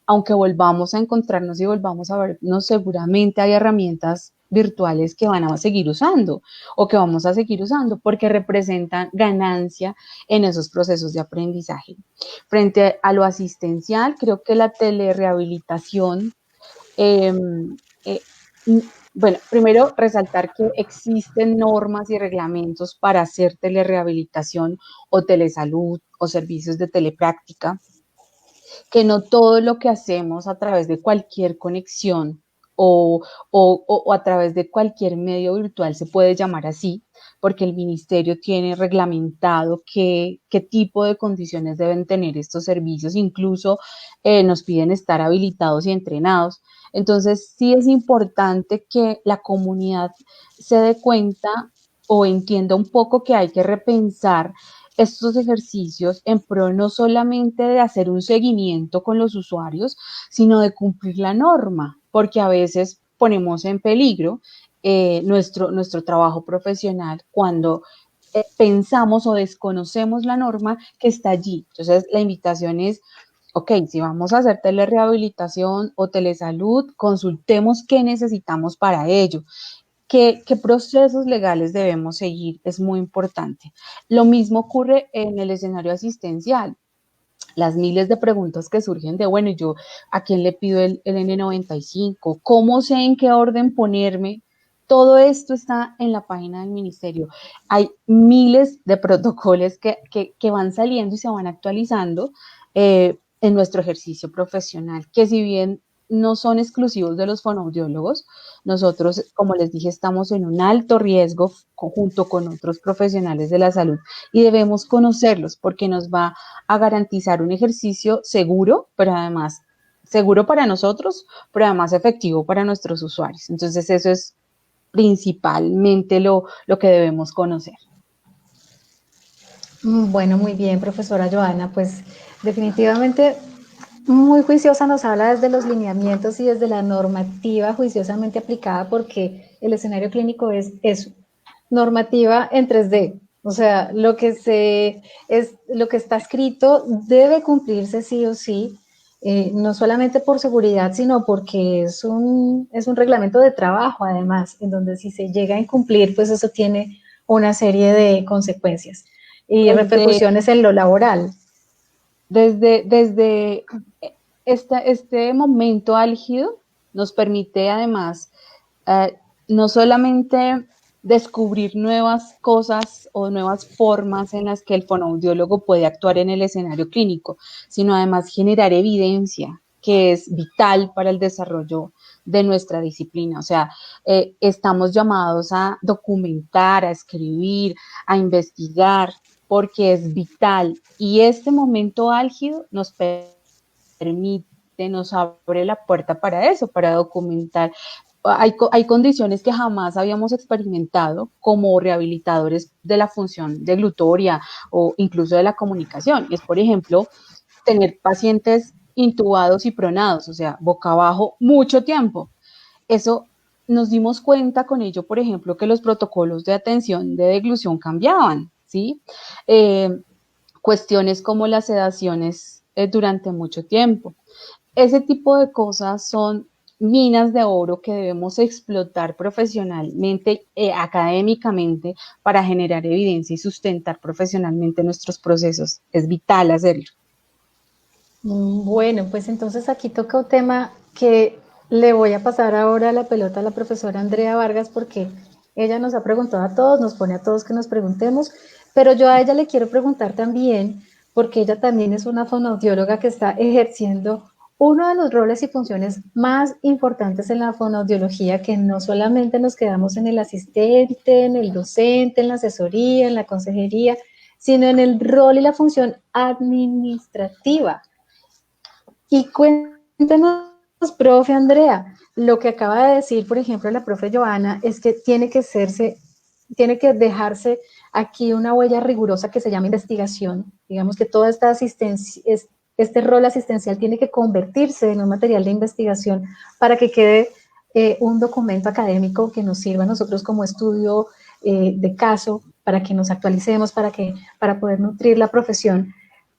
aunque volvamos a encontrarnos y volvamos a vernos, seguramente hay herramientas virtuales que van a seguir usando o que vamos a seguir usando porque representan ganancia en esos procesos de aprendizaje. Frente a lo asistencial, creo que la telerehabilitación, bueno, primero resaltar que existen normas y reglamentos para hacer telerehabilitación o telesalud o servicios de telepráctica, que no todo lo que hacemos a través de cualquier conexión o a través de cualquier medio virtual se puede llamar así, porque el ministerio tiene reglamentado qué tipo de condiciones deben tener estos servicios, incluso nos piden estar habilitados y entrenados. Entonces, sí es importante que la comunidad se dé cuenta o entienda un poco que hay que repensar estos ejercicios en pro no solamente de hacer un seguimiento con los usuarios, sino de cumplir la norma, porque a veces ponemos en peligro nuestro trabajo profesional cuando pensamos o desconocemos la norma que está allí. Entonces, la invitación es, ok, si vamos a hacer telerehabilitación o telesalud, consultemos qué necesitamos para ello. ¿Qué procesos legales debemos seguir? Es muy importante. Lo mismo ocurre en el escenario asistencial. Las miles de preguntas que surgen de, bueno, yo, ¿a quién le pido el N95? ¿Cómo sé en qué orden ponerme? Todo esto está en la página del ministerio. Hay miles de protocolos que van saliendo y se van actualizando en nuestro ejercicio profesional, que si bien no son exclusivos de los fonoaudiólogos, nosotros, como les dije, estamos en un alto riesgo junto con otros profesionales de la salud y debemos conocerlos porque nos va a garantizar un ejercicio seguro, pero además seguro para nosotros, pero además efectivo para nuestros usuarios. Entonces eso es principalmente lo que debemos conocer. Bueno, muy bien, profesora Joana, pues definitivamente muy juiciosa, nos habla desde los lineamientos y desde la normativa juiciosamente aplicada, porque el escenario clínico es eso, normativa en 3D. O sea, lo que está escrito debe cumplirse sí o sí, no solamente por seguridad, sino porque es un reglamento de trabajo, además, en donde si se llega a incumplir, pues eso tiene una serie de consecuencias y repercusiones en lo laboral. Desde este momento álgido nos permite además no solamente descubrir nuevas cosas o nuevas formas en las que el fonoaudiólogo puede actuar en el escenario clínico, sino además generar evidencia que es vital para el desarrollo de nuestra disciplina. O sea, estamos llamados a documentar, a escribir, a investigar, porque es vital. Y este momento álgido nos permite, nos abre la puerta para eso, para documentar hay condiciones que jamás habíamos experimentado como rehabilitadores de la función deglutoria o incluso de la comunicación. Y es, por ejemplo, tener pacientes intubados y pronados, o sea, boca abajo mucho tiempo. Eso nos dimos cuenta con ello, por ejemplo, que los protocolos de atención de deglución cambiaban, ¿sí? Cuestiones como las sedaciones durante mucho tiempo. Ese tipo de cosas son minas de oro que debemos explotar profesionalmente, académicamente, para generar evidencia y sustentar profesionalmente nuestros procesos. Es vital hacerlo. Bueno, pues entonces aquí toca un tema que le voy a pasar ahora la pelota a la profesora Andrea Vargas porque ella nos ha preguntado a todos, nos pone a todos que nos preguntemos, pero yo a ella le quiero preguntar también porque ella también es una fonoaudióloga que está ejerciendo uno de los roles y funciones más importantes en la fonoaudiología, que no solamente nos quedamos en el asistente, en el docente, en la asesoría, en la consejería, sino en el rol y la función administrativa. Y cuéntanos, profe Andrea, lo que acaba de decir, por ejemplo, la profe Joana, es que tiene que dejarse aquí una huella rigurosa que se llama investigación. Digamos que toda esta asistencia, este rol asistencial tiene que convertirse en un material de investigación para que quede un documento académico que nos sirva a nosotros como estudio de caso, para que nos actualicemos, para poder nutrir la profesión.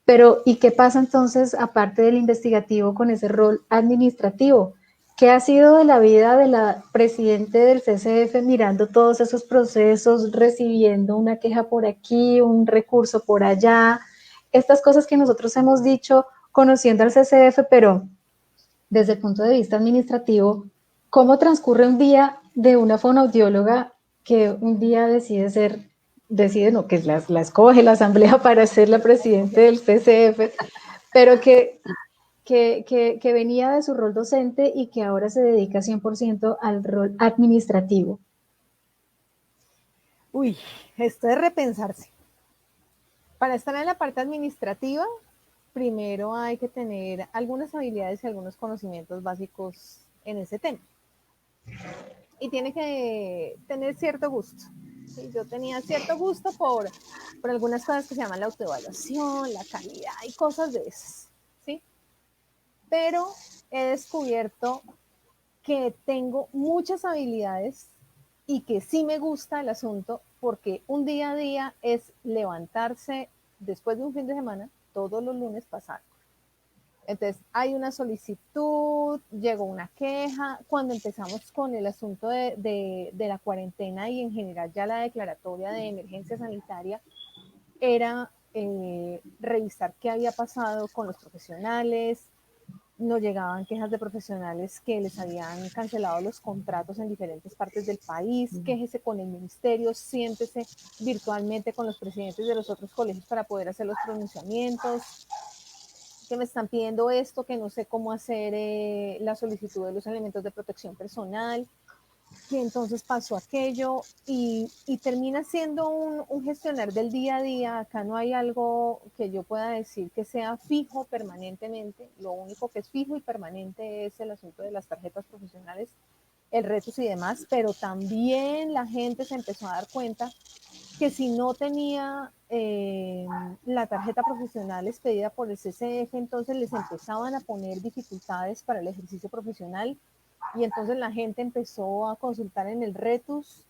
Pero, ¿y qué pasa entonces, aparte del investigativo, con ese rol administrativo? ¿Qué ha sido de la vida de la presidente del CCF mirando todos esos procesos, recibiendo una queja por aquí, un recurso por allá? Estas cosas que nosotros hemos dicho conociendo al CCF, pero desde el punto de vista administrativo, ¿cómo transcurre un día de una fonoaudióloga que un día decide no, que la escoge la asamblea para ser la presidenta del CCF, pero que venía de su rol docente y que ahora se dedica 100% al rol administrativo? Uy, esto es repensarse. Para estar en la parte administrativa, primero hay que tener algunas habilidades y algunos conocimientos básicos en ese tema. Y tiene que tener cierto gusto. ¿Sí? Yo tenía cierto gusto por algunas cosas que se llaman la autoevaluación, la calidad y cosas de esas. ¿Sí? Pero he descubierto que tengo muchas habilidades y que sí me gusta el asunto porque un día a día es levantarse después de un fin de semana, todos los lunes pasar. Entonces, hay una solicitud, llegó una queja. Cuando empezamos con el asunto de la cuarentena y en general ya la declaratoria de emergencia sanitaria, era revisar qué había pasado con los profesionales. Nos llegaban quejas de profesionales que les habían cancelado los contratos en diferentes partes del país. Quéjese con el ministerio, siéntese virtualmente con los presidentes de los otros colegios para poder hacer los pronunciamientos, que me están pidiendo esto, que no sé cómo hacer la solicitud de los elementos de protección personal, que entonces pasó aquello y termina siendo un gestionar del día a día. Acá no hay algo que yo pueda decir que sea fijo permanentemente. Lo único que es fijo y permanente es el asunto de las tarjetas profesionales, el retos y demás, pero también la gente se empezó a dar cuenta que si no tenía la tarjeta profesional expedida por el CCF, entonces les empezaban a poner dificultades para el ejercicio profesional y entonces la gente empezó a consultar en el Retus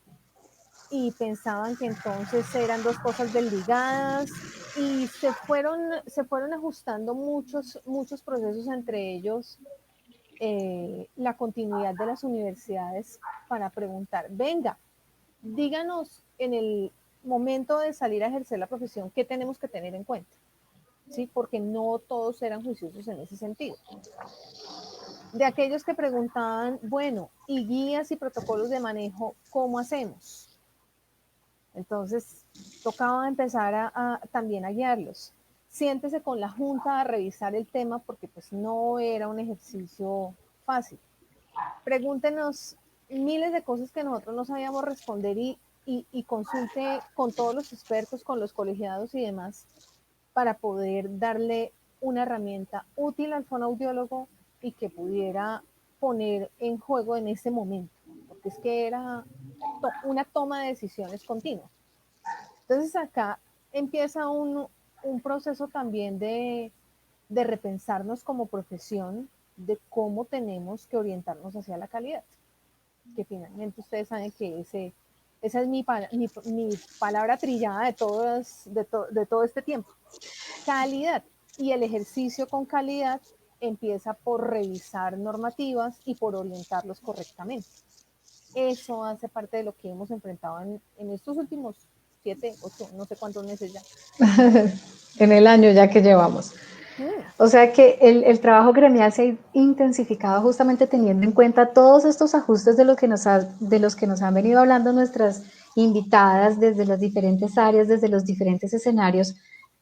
y pensaban que entonces eran dos cosas desligadas y se fueron ajustando muchos procesos, entre ellos la continuidad de las universidades para preguntar, venga, díganos en el momento de salir a ejercer la profesión qué tenemos que tener en cuenta, ¿sí? Porque no todos eran juiciosos en ese sentido. De aquellos que preguntaban, bueno, y guías y protocolos de manejo, ¿cómo hacemos? Entonces, tocaba empezar también a guiarlos. Siéntese con la junta a revisar el tema porque pues no era un ejercicio fácil. Pregúntenos miles de cosas que nosotros no sabíamos responder y consulte con todos los expertos, con los colegiados y demás, para poder darle una herramienta útil al fonoaudiólogo y que pudiera poner en juego en ese momento. porque es que era una toma de decisiones continua. Entonces acá empieza un proceso también de repensarnos como profesión, de cómo tenemos que orientarnos hacia la calidad, que finalmente ustedes saben que esa es mi palabra trillada de todo este tiempo. Calidad. Y el ejercicio con calidad empieza por revisar normativas y por orientarlos correctamente. Eso hace parte de lo que hemos enfrentado en estos últimos 7, 8, no sé cuántos meses ya. En el año ya que llevamos. O sea que el trabajo gremial se ha intensificado justamente teniendo en cuenta todos estos ajustes de los que nos han venido hablando nuestras invitadas desde las diferentes áreas, desde los diferentes escenarios.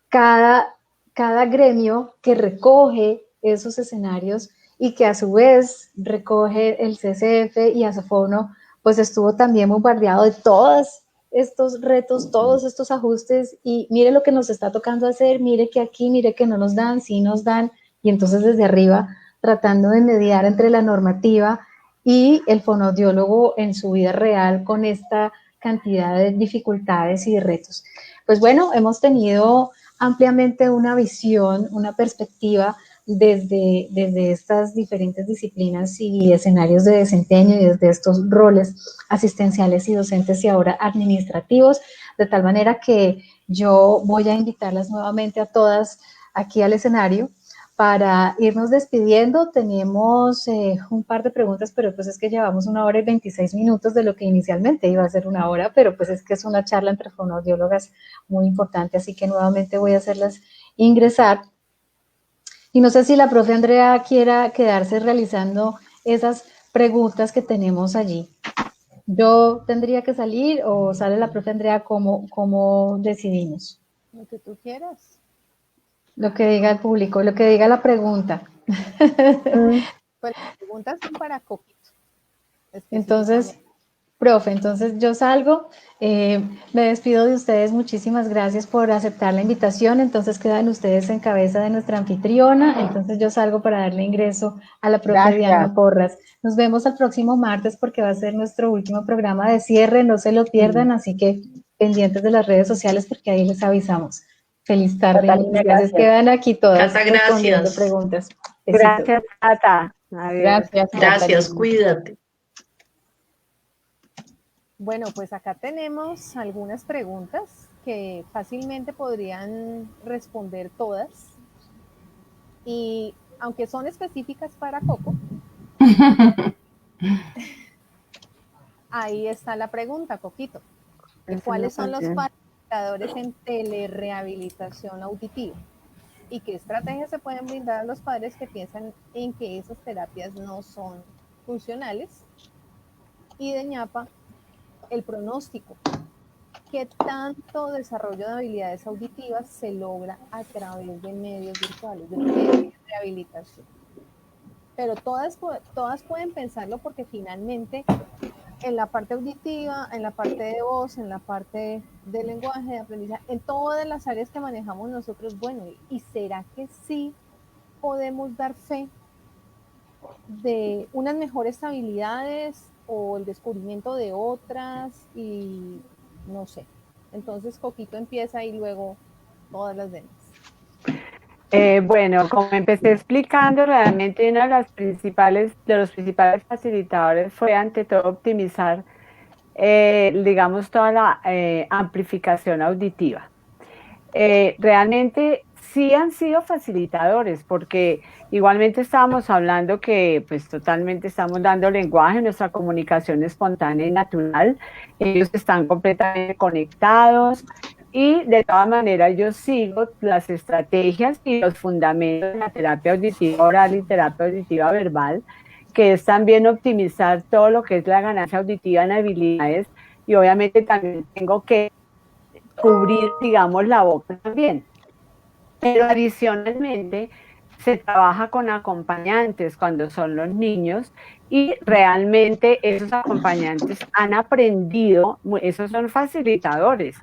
Cada gremio que recoge esos escenarios y que a su vez recoge el CCF y Asofono, pues estuvo también bombardeado de todos estos retos, todos estos ajustes, y mire lo que nos está tocando hacer, mire que aquí, mire que no nos dan, sí nos dan, y entonces desde arriba tratando de mediar entre la normativa y el fonoaudiólogo en su vida real con esta cantidad de dificultades y de retos. Pues bueno, hemos tenido ampliamente una visión, una perspectiva desde estas diferentes disciplinas y escenarios de desempeño y desde estos roles asistenciales y docentes y ahora administrativos, de tal manera que yo voy a invitarlas nuevamente a todas aquí al escenario para irnos despidiendo. Tenemos un par de preguntas, pero pues es que llevamos 1 hora y 26 minutos de lo que inicialmente iba a ser 1 hora, pero pues es que es una charla entre fonoaudiólogas muy importante, así que nuevamente voy a hacerlas ingresar. Y no sé si la profe Andrea quiera quedarse realizando esas preguntas que tenemos allí. ¿Yo tendría que salir o sale la profe Andrea? ¿Cómo decidimos? Lo que tú quieras. Lo que diga el público, lo que diga la pregunta. Pues las preguntas son para Coquito. Entonces, profe, entonces yo salgo, me despido de ustedes, muchísimas gracias por aceptar la invitación, entonces quedan ustedes en cabeza de nuestra anfitriona, entonces yo salgo para darle ingreso a la profe Diana Porras. Nos vemos el próximo martes porque va a ser nuestro último programa de cierre, no se lo pierdan, así que pendientes de las redes sociales porque ahí les avisamos. Feliz tarde, muchas gracias. Quedan aquí todas Cata, respondiendo gracias. preguntas. Besito. Gracias, Cata. Gracias. Gracias, cuídate. Bueno, pues acá tenemos algunas preguntas que fácilmente podrían responder todas. Y aunque son específicas para Coco, ahí está la pregunta, Coquito. ¿Cuáles son los facilitadores en telerehabilitación auditiva? ¿Y qué estrategias se pueden brindar a los padres que piensan en que esas terapias no son funcionales? Y de ñapa, el pronóstico. ¿Qué tanto desarrollo de habilidades auditivas se logra a través de medios virtuales, de rehabilitación? Pero todas pueden pensarlo porque finalmente en la parte auditiva, en la parte de voz, en la parte de lenguaje, de aprendizaje, en todas las áreas que manejamos nosotros, bueno, ¿y será que sí podemos dar fe de unas mejores habilidades o el descubrimiento de otras? Y no sé. Entonces Coquito empieza y luego todas las demás. Bueno, como empecé explicando, realmente uno de los principales facilitadores fue ante todo optimizar, digamos, toda la amplificación auditiva. Realmente sí han sido facilitadores, porque igualmente estábamos hablando que pues totalmente estamos dando lenguaje, nuestra comunicación espontánea y natural, ellos están completamente conectados y de todas maneras yo sigo las estrategias y los fundamentos de la terapia auditiva oral y terapia auditiva verbal, que es también optimizar todo lo que es la ganancia auditiva en habilidades, y obviamente también tengo que cubrir, digamos, la boca también. Pero adicionalmente se trabaja con acompañantes cuando son los niños, y realmente esos acompañantes han aprendido, esos son facilitadores,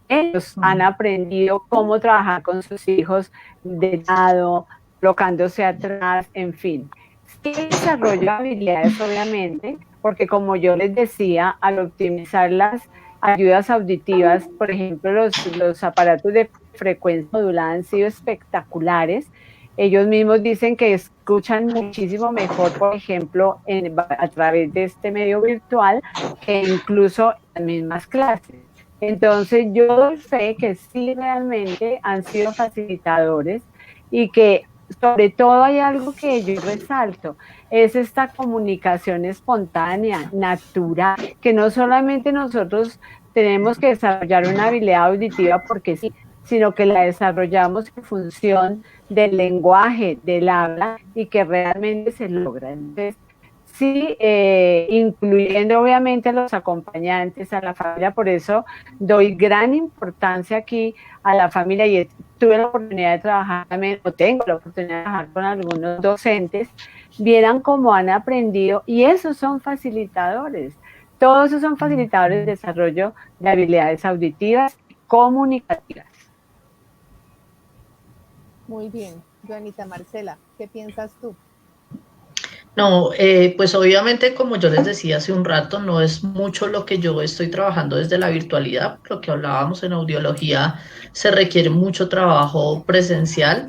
ellos han aprendido cómo trabajar con sus hijos de lado, colocándose atrás, en fin. Sí, desarrollo de habilidades, obviamente, porque como yo les decía, al optimizar las ayudas auditivas, por ejemplo, los aparatos de frecuencia modulada han sido espectaculares. Ellos mismos dicen que escuchan muchísimo mejor, por ejemplo, a través de este medio virtual que incluso en las mismas clases. Entonces yo doy fe que sí realmente han sido facilitadores y que sobre todo hay algo que yo resalto, es esta comunicación espontánea, natural, que no solamente nosotros tenemos que desarrollar una habilidad auditiva porque sí, sino que la desarrollamos en función del lenguaje, del habla y que realmente se logra. Entonces, sí, incluyendo obviamente a los acompañantes, a la familia, por eso doy gran importancia aquí a la familia y tuve la oportunidad de trabajar también, o tengo la oportunidad de trabajar con algunos docentes, vieran cómo han aprendido y esos son facilitadores. Todos esos son facilitadores de desarrollo de habilidades auditivas comunicativas. Muy bien. Joanita, Marcela, ¿qué piensas tú? No, pues obviamente, como yo les decía hace un rato, no es mucho lo que yo estoy trabajando desde la virtualidad. Lo que hablábamos en audiología, se requiere mucho trabajo presencial,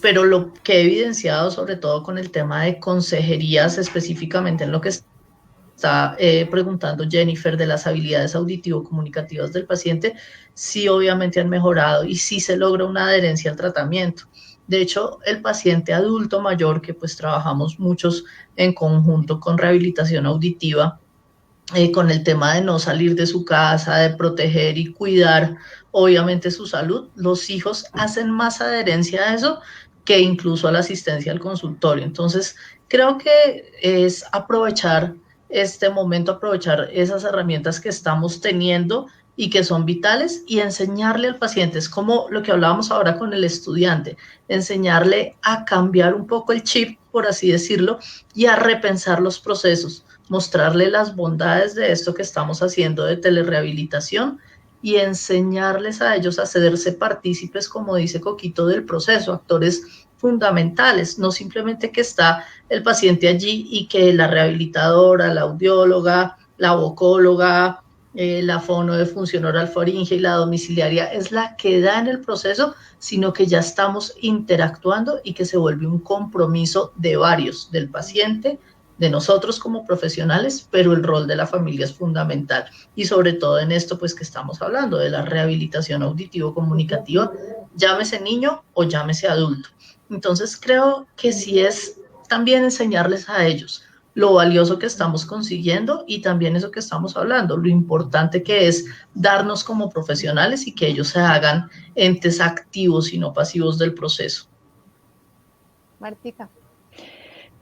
pero lo que he evidenciado, sobre todo con el tema de consejerías, específicamente en lo que está preguntando Jennifer de las habilidades auditivo-comunicativas del paciente, sí obviamente han mejorado y sí se logra una adherencia al tratamiento. De hecho, el paciente adulto mayor, que pues trabajamos muchos en conjunto con rehabilitación auditiva, con el tema de no salir de su casa, de proteger y cuidar obviamente su salud, los hijos hacen más adherencia a eso que incluso a la asistencia al consultorio. Entonces, creo que es aprovechar este momento, aprovechar esas herramientas que estamos teniendo y que son vitales y enseñarle al paciente, es como lo que hablábamos ahora con el estudiante, enseñarle a cambiar un poco el chip, por así decirlo, y a repensar los procesos, mostrarle las bondades de esto que estamos haciendo de telerehabilitación y enseñarles a ellos a hacerse partícipes, como dice Coquito, del proceso, actores fundamentales, no simplemente que está el paciente allí y que la rehabilitadora, la audióloga, la vocóloga, la fono de función oral faringe y la domiciliaria es la que da en el proceso, sino que ya estamos interactuando y que se vuelve un compromiso de varios, del paciente, de nosotros como profesionales, pero el rol de la familia es fundamental. Y sobre todo en esto, pues que estamos hablando de la rehabilitación auditivo-comunicativa, llámese niño o llámese adulto. Entonces creo que sí es también enseñarles a ellos lo valioso que estamos consiguiendo y también eso que estamos hablando, lo importante que es darnos como profesionales y que ellos se hagan entes activos y no pasivos del proceso. Martica.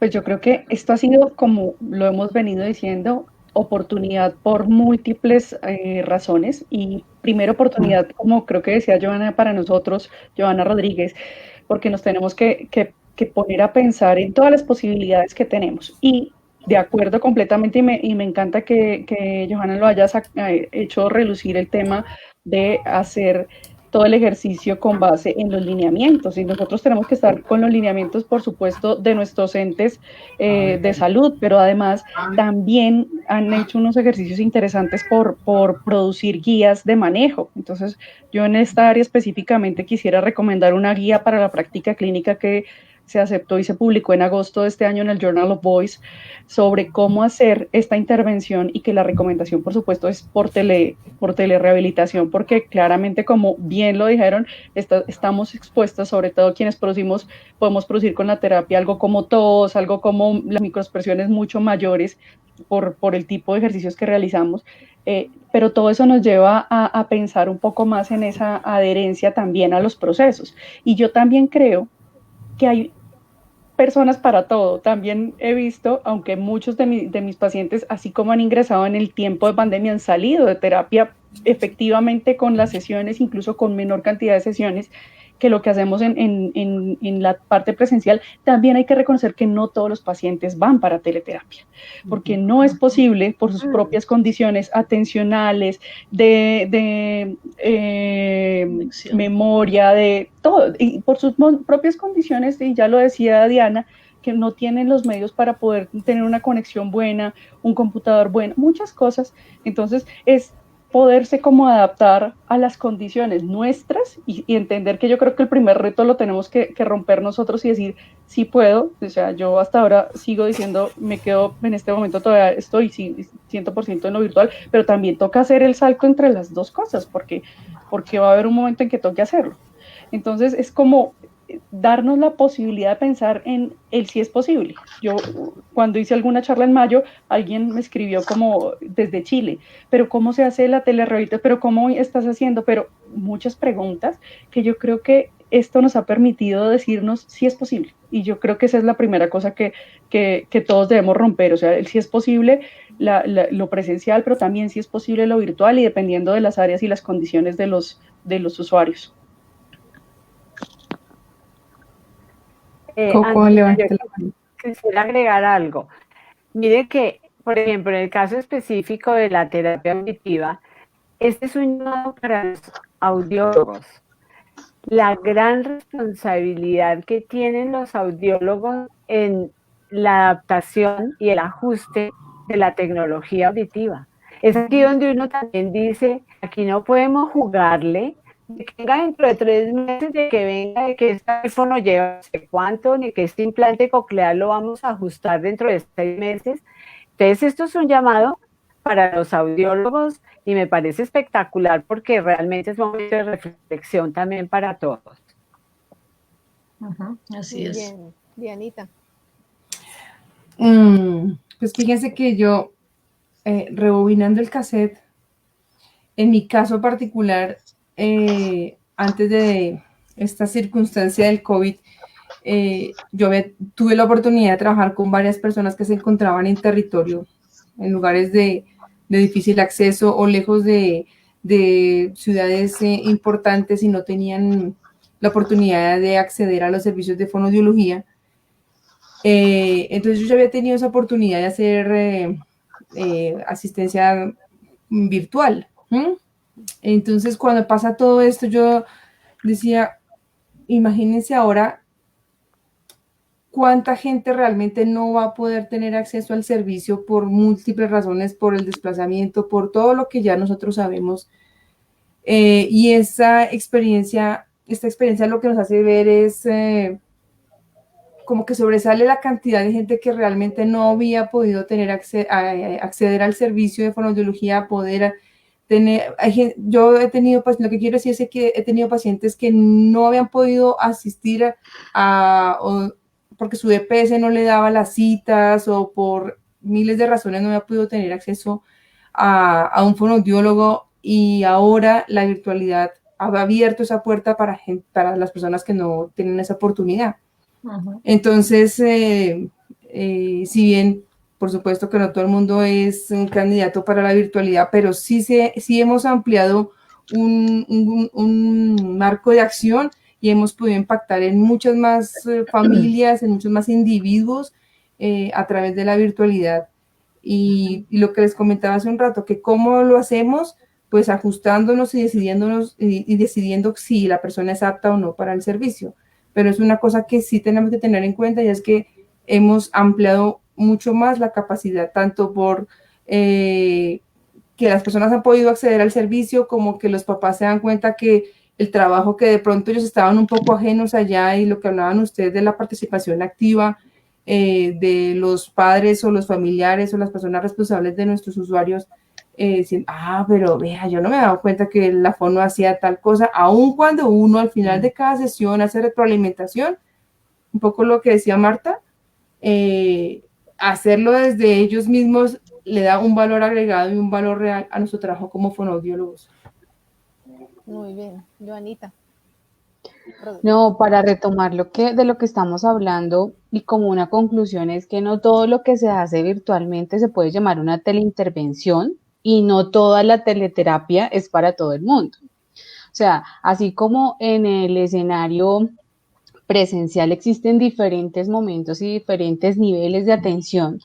Pues yo creo que esto ha sido, como lo hemos venido diciendo, oportunidad por múltiples razones. Y primera oportunidad, como creo que decía Joana, para nosotros, Joana Rodríguez, porque nos tenemos que poner a pensar en todas las posibilidades que tenemos. Y de acuerdo completamente, y me encanta que Joana lo haya hecho relucir el tema de hacer todo el ejercicio con base en los lineamientos, y nosotros tenemos que estar con los lineamientos, por supuesto, de nuestros entes de salud, pero además también han hecho unos ejercicios interesantes por producir guías de manejo. Entonces, yo en esta área específicamente quisiera recomendar una guía para la práctica clínica que se aceptó y se publicó en agosto de este año en el Journal of Voice sobre cómo hacer esta intervención, y que la recomendación, por supuesto, es por telerehabilitación, porque claramente, como bien lo dijeron, estamos expuestos, sobre todo quienes podemos producir con la terapia algo como tos, algo como las microexpresiones mucho mayores por el tipo de ejercicios que realizamos. Pero todo eso nos lleva a pensar un poco más en esa adherencia también a los procesos. Y yo también creo que hay personas para todo. También he visto, aunque muchos de mis pacientes, así como han ingresado en el tiempo de pandemia, han salido de terapia efectivamente con las sesiones, incluso con menor cantidad de sesiones que lo que hacemos en la parte presencial. También hay que reconocer que no todos los pacientes van para teleterapia, porque no es posible por sus propias condiciones atencionales, de memoria, de todo, y por sus propias condiciones, y ya lo decía Diana, que no tienen los medios para poder tener una conexión buena, un computador bueno, muchas cosas. Entonces es poderse como adaptar a las condiciones nuestras y entender que yo creo que el primer reto lo tenemos que romper nosotros y decir, sí puedo. O sea, yo hasta ahora sigo diciendo, me quedo en este momento, todavía estoy 100% en lo virtual, pero también toca hacer el salto entre las dos cosas, porque va a haber un momento en que toque hacerlo. Entonces es como darnos la posibilidad de pensar en el si es posible. Yo cuando hice alguna charla en mayo, alguien me escribió como desde Chile, pero ¿cómo se hace la telerrehabilitación? ¿Pero cómo estás haciendo? Pero muchas preguntas que yo creo que esto nos ha permitido decirnos si es posible. Y yo creo que esa es la primera cosa que todos debemos romper. O sea, el si es posible lo presencial, pero también si es posible lo virtual y dependiendo de las áreas y las condiciones de los usuarios. Coco, levante la mano. Quisiera agregar algo. Mire que, por ejemplo, en el caso específico de la terapia auditiva, este es un llamado para los audiólogos. La gran responsabilidad que tienen los audiólogos en la adaptación y el ajuste de la tecnología auditiva. Es aquí donde uno también dice, aquí no podemos jugarle, de que venga dentro de 3 meses, de que venga, de que este teléfono lleva no sé cuánto, ni que este implante coclear lo vamos a ajustar dentro de 6 meses. Entonces, esto es un llamado para los audiólogos y me parece espectacular porque realmente es un momento de reflexión también para todos. Así es. Bien, Dianita. Pues fíjense que yo, rebobinando el cassette, en mi caso particular, antes de esta circunstancia del COVID, yo tuve la oportunidad de trabajar con varias personas que se encontraban en territorio, en lugares de difícil acceso o lejos de ciudades importantes y no tenían la oportunidad de acceder a los servicios de fonoaudiología. Entonces yo ya había tenido esa oportunidad de hacer asistencia virtual. Entonces cuando pasa todo esto yo decía, imagínense ahora cuánta gente realmente no va a poder tener acceso al servicio por múltiples razones, por el desplazamiento, por todo lo que ya nosotros sabemos. Y esta experiencia lo que nos hace ver es como que sobresale la cantidad de gente que realmente no había podido tener acceder al servicio de fonoaudiología, poder tener, yo he tenido, pues lo que quiero decir es que he tenido pacientes que no habían podido asistir porque su DPS no le daba las citas o por miles de razones no había podido tener acceso a un fonoaudiólogo, y ahora la virtualidad ha abierto esa puerta para las personas que no tienen esa oportunidad. Entonces, si bien por supuesto que no todo el mundo es un candidato para la virtualidad, pero sí hemos ampliado un marco de acción y hemos podido impactar en muchas más familias, en muchos más individuos a través de la virtualidad. Y lo que les comentaba hace un rato, que cómo lo hacemos, pues ajustándonos y decidiendo si la persona es apta o no para el servicio. Pero es una cosa que sí tenemos que tener en cuenta, y es que hemos ampliado mucho más la capacidad, tanto por que las personas han podido acceder al servicio, como que los papás se dan cuenta que el trabajo que de pronto ellos estaban un poco ajenos allá, y lo que hablaban ustedes de la participación activa de los padres o los familiares o las personas responsables de nuestros usuarios, dicen, pero vea, yo no me he dado cuenta que la fono hacía tal cosa, aun cuando uno al final de cada sesión hace retroalimentación, un poco lo que decía Marta, hacerlo desde ellos mismos le da un valor agregado y un valor real a nuestro trabajo como fonoaudiólogos. Muy bien, Joanita. No, para retomar de lo que estamos hablando, y como una conclusión, es que no todo lo que se hace virtualmente se puede llamar una teleintervención, y no toda la teleterapia es para todo el mundo. O sea, así como en el escenario presencial existen diferentes momentos y diferentes niveles de atención,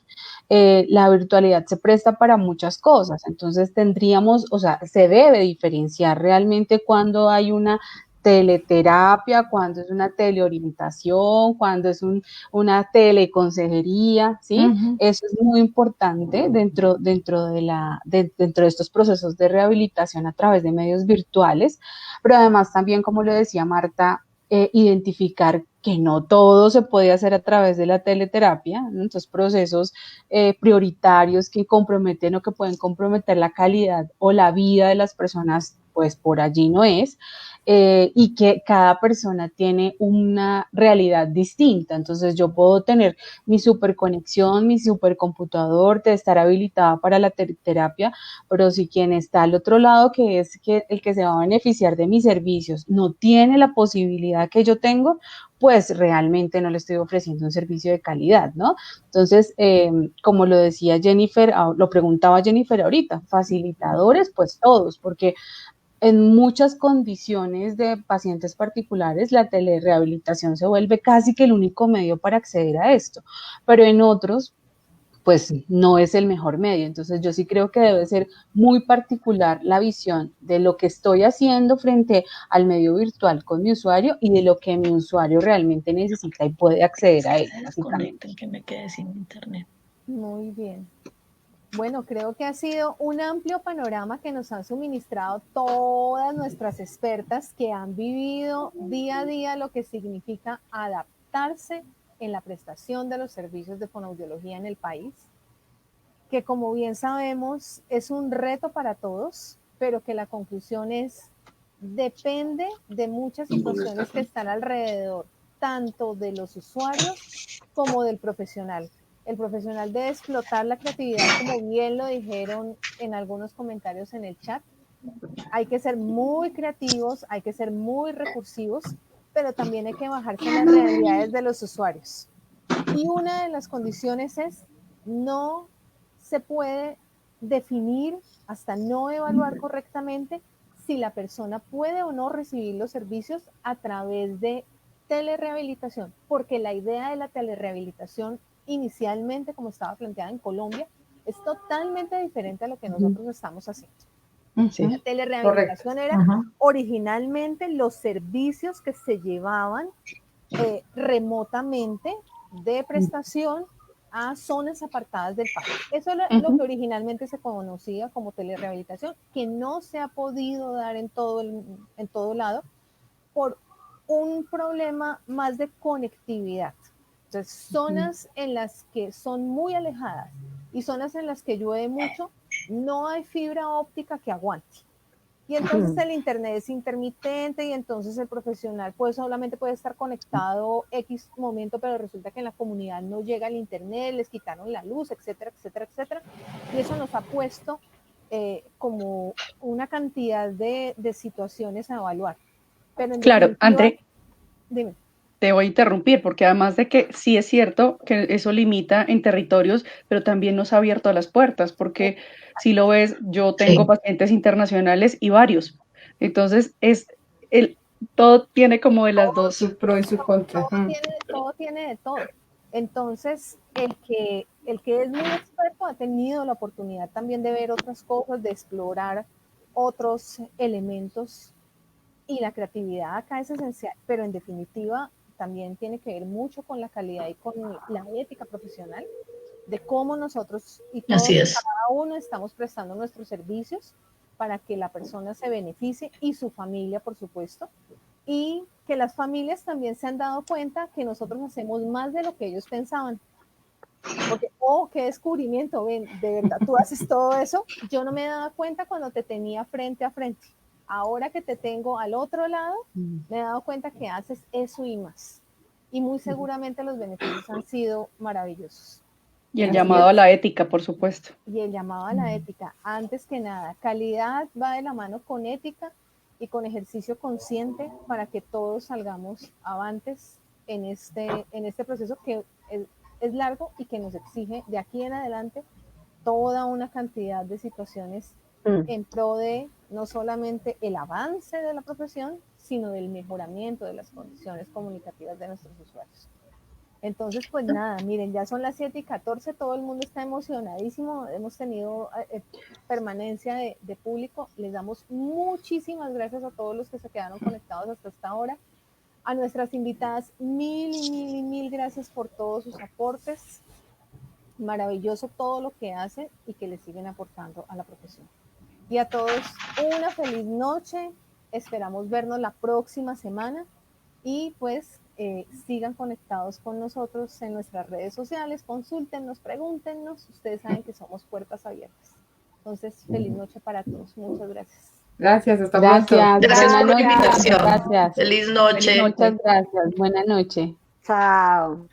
la virtualidad se presta para muchas cosas. Entonces se debe diferenciar realmente cuando hay una teleterapia, cuándo es una teleorientación, cuándo es una teleconsejería, ¿sí? Eso es muy importante dentro de estos procesos de rehabilitación a través de medios virtuales, pero además también, como lo decía Marta, identificar que no todo se puede hacer a través de la teleterapia, ¿no? Entonces procesos prioritarios que comprometen o que pueden comprometer la calidad o la vida de las personas, pues por allí no es, y que cada persona tiene una realidad distinta. Entonces yo puedo tener mi superconexión, mi supercomputador, de estar habilitada para la terapia, pero si quien está al otro lado, que es el que se va a beneficiar de mis servicios, no tiene la posibilidad que yo tengo, pues realmente no le estoy ofreciendo un servicio de calidad, ¿no? Entonces, como lo decía Jennifer, lo preguntaba Jennifer ahorita, facilitadores, pues todos, porque en muchas condiciones de pacientes particulares, la telerehabilitación se vuelve casi que el único medio para acceder a esto, pero en otros, pues no es el mejor medio. Entonces yo sí creo que debe ser muy particular la visión de lo que estoy haciendo frente al medio virtual con mi usuario y de lo que mi usuario realmente necesita y puede acceder a él, básicamente. Que me quede sin internet. Muy bien. Bueno, creo que ha sido un amplio panorama que nos han suministrado todas nuestras expertas que han vivido día a día lo que significa adaptarse en la prestación de los servicios de fonoaudiología en el país, que como bien sabemos es un reto para todos, pero que la conclusión es, depende de muchas situaciones que están alrededor, tanto de los usuarios como del profesional. El profesional debe explotar la creatividad, como bien lo dijeron en algunos comentarios en el chat. Hay que ser muy creativos, hay que ser muy recursivos, pero también hay que bajarse en las realidades de los usuarios. Y una de las condiciones es, no se puede definir hasta no evaluar correctamente si la persona puede o no recibir los servicios a través de telerehabilitación, porque la idea de la telerehabilitación inicialmente, como estaba planteada en Colombia, es totalmente diferente a lo que nosotros estamos haciendo. Sí, la telerehabilitación era originalmente los servicios que se llevaban remotamente de prestación a zonas apartadas del país. Eso es lo que originalmente se conocía como telerehabilitación, que no se ha podido dar en todo lado por un problema más de conectividad. Entonces, zonas en las que son muy alejadas y zonas en las que llueve mucho, no hay fibra óptica que aguante. Y entonces el internet es intermitente y entonces el profesional pues solamente puede estar conectado X momento, pero resulta que en la comunidad no llega el internet, les quitaron la luz, etcétera, etcétera, etcétera. Y eso nos ha puesto como una cantidad de situaciones a evaluar. Pero en Claro, André, dime. te voy a interrumpir porque además de que sí es cierto que eso limita en territorios, pero también nos ha abierto las puertas porque si lo ves, yo tengo pacientes internacionales y varios. Entonces, todo tiene como de las dos. Su pro y su contra. Todo tiene de todo. Entonces, el que es muy experto ha tenido la oportunidad también de ver otras cosas, de explorar otros elementos, y la creatividad acá es esencial, pero en definitiva también tiene que ver mucho con la calidad y con la ética profesional de cómo nosotros y todos cada uno estamos prestando nuestros servicios para que la persona se beneficie y su familia, por supuesto, y que las familias también se han dado cuenta que nosotros hacemos más de lo que ellos pensaban. Porque, qué descubrimiento, ven, de verdad, tú haces todo eso. Yo no me daba cuenta cuando te tenía frente a frente. Ahora que te tengo al otro lado, me he dado cuenta que haces eso y más. Y muy seguramente los beneficios han sido maravillosos. Y el llamado a la ética, por supuesto. Y el llamado a la ética, antes que nada, calidad va de la mano con ética y con ejercicio consciente para que todos salgamos avantes en este proceso que es largo y que nos exige de aquí en adelante toda una cantidad de situaciones en pro de no solamente el avance de la profesión, sino del mejoramiento de las condiciones comunicativas de nuestros usuarios. Entonces, pues nada, miren, ya son las 7:14, todo el mundo está emocionadísimo, hemos tenido permanencia de público, les damos muchísimas gracias a todos los que se quedaron conectados hasta esta hora, a nuestras invitadas, mil gracias por todos sus aportes, maravilloso todo lo que hacen y que le siguen aportando a la profesión. Y a todos una feliz noche, esperamos vernos la próxima semana y pues sigan conectados con nosotros en nuestras redes sociales, consúltennos, pregúntenos, ustedes saben que somos puertas abiertas. Entonces, feliz noche para todos, muchas gracias. Gracias, hasta pronto. Gracias por la invitación. Gracias. Feliz noche. Muchas gracias. Buena noche. Chao.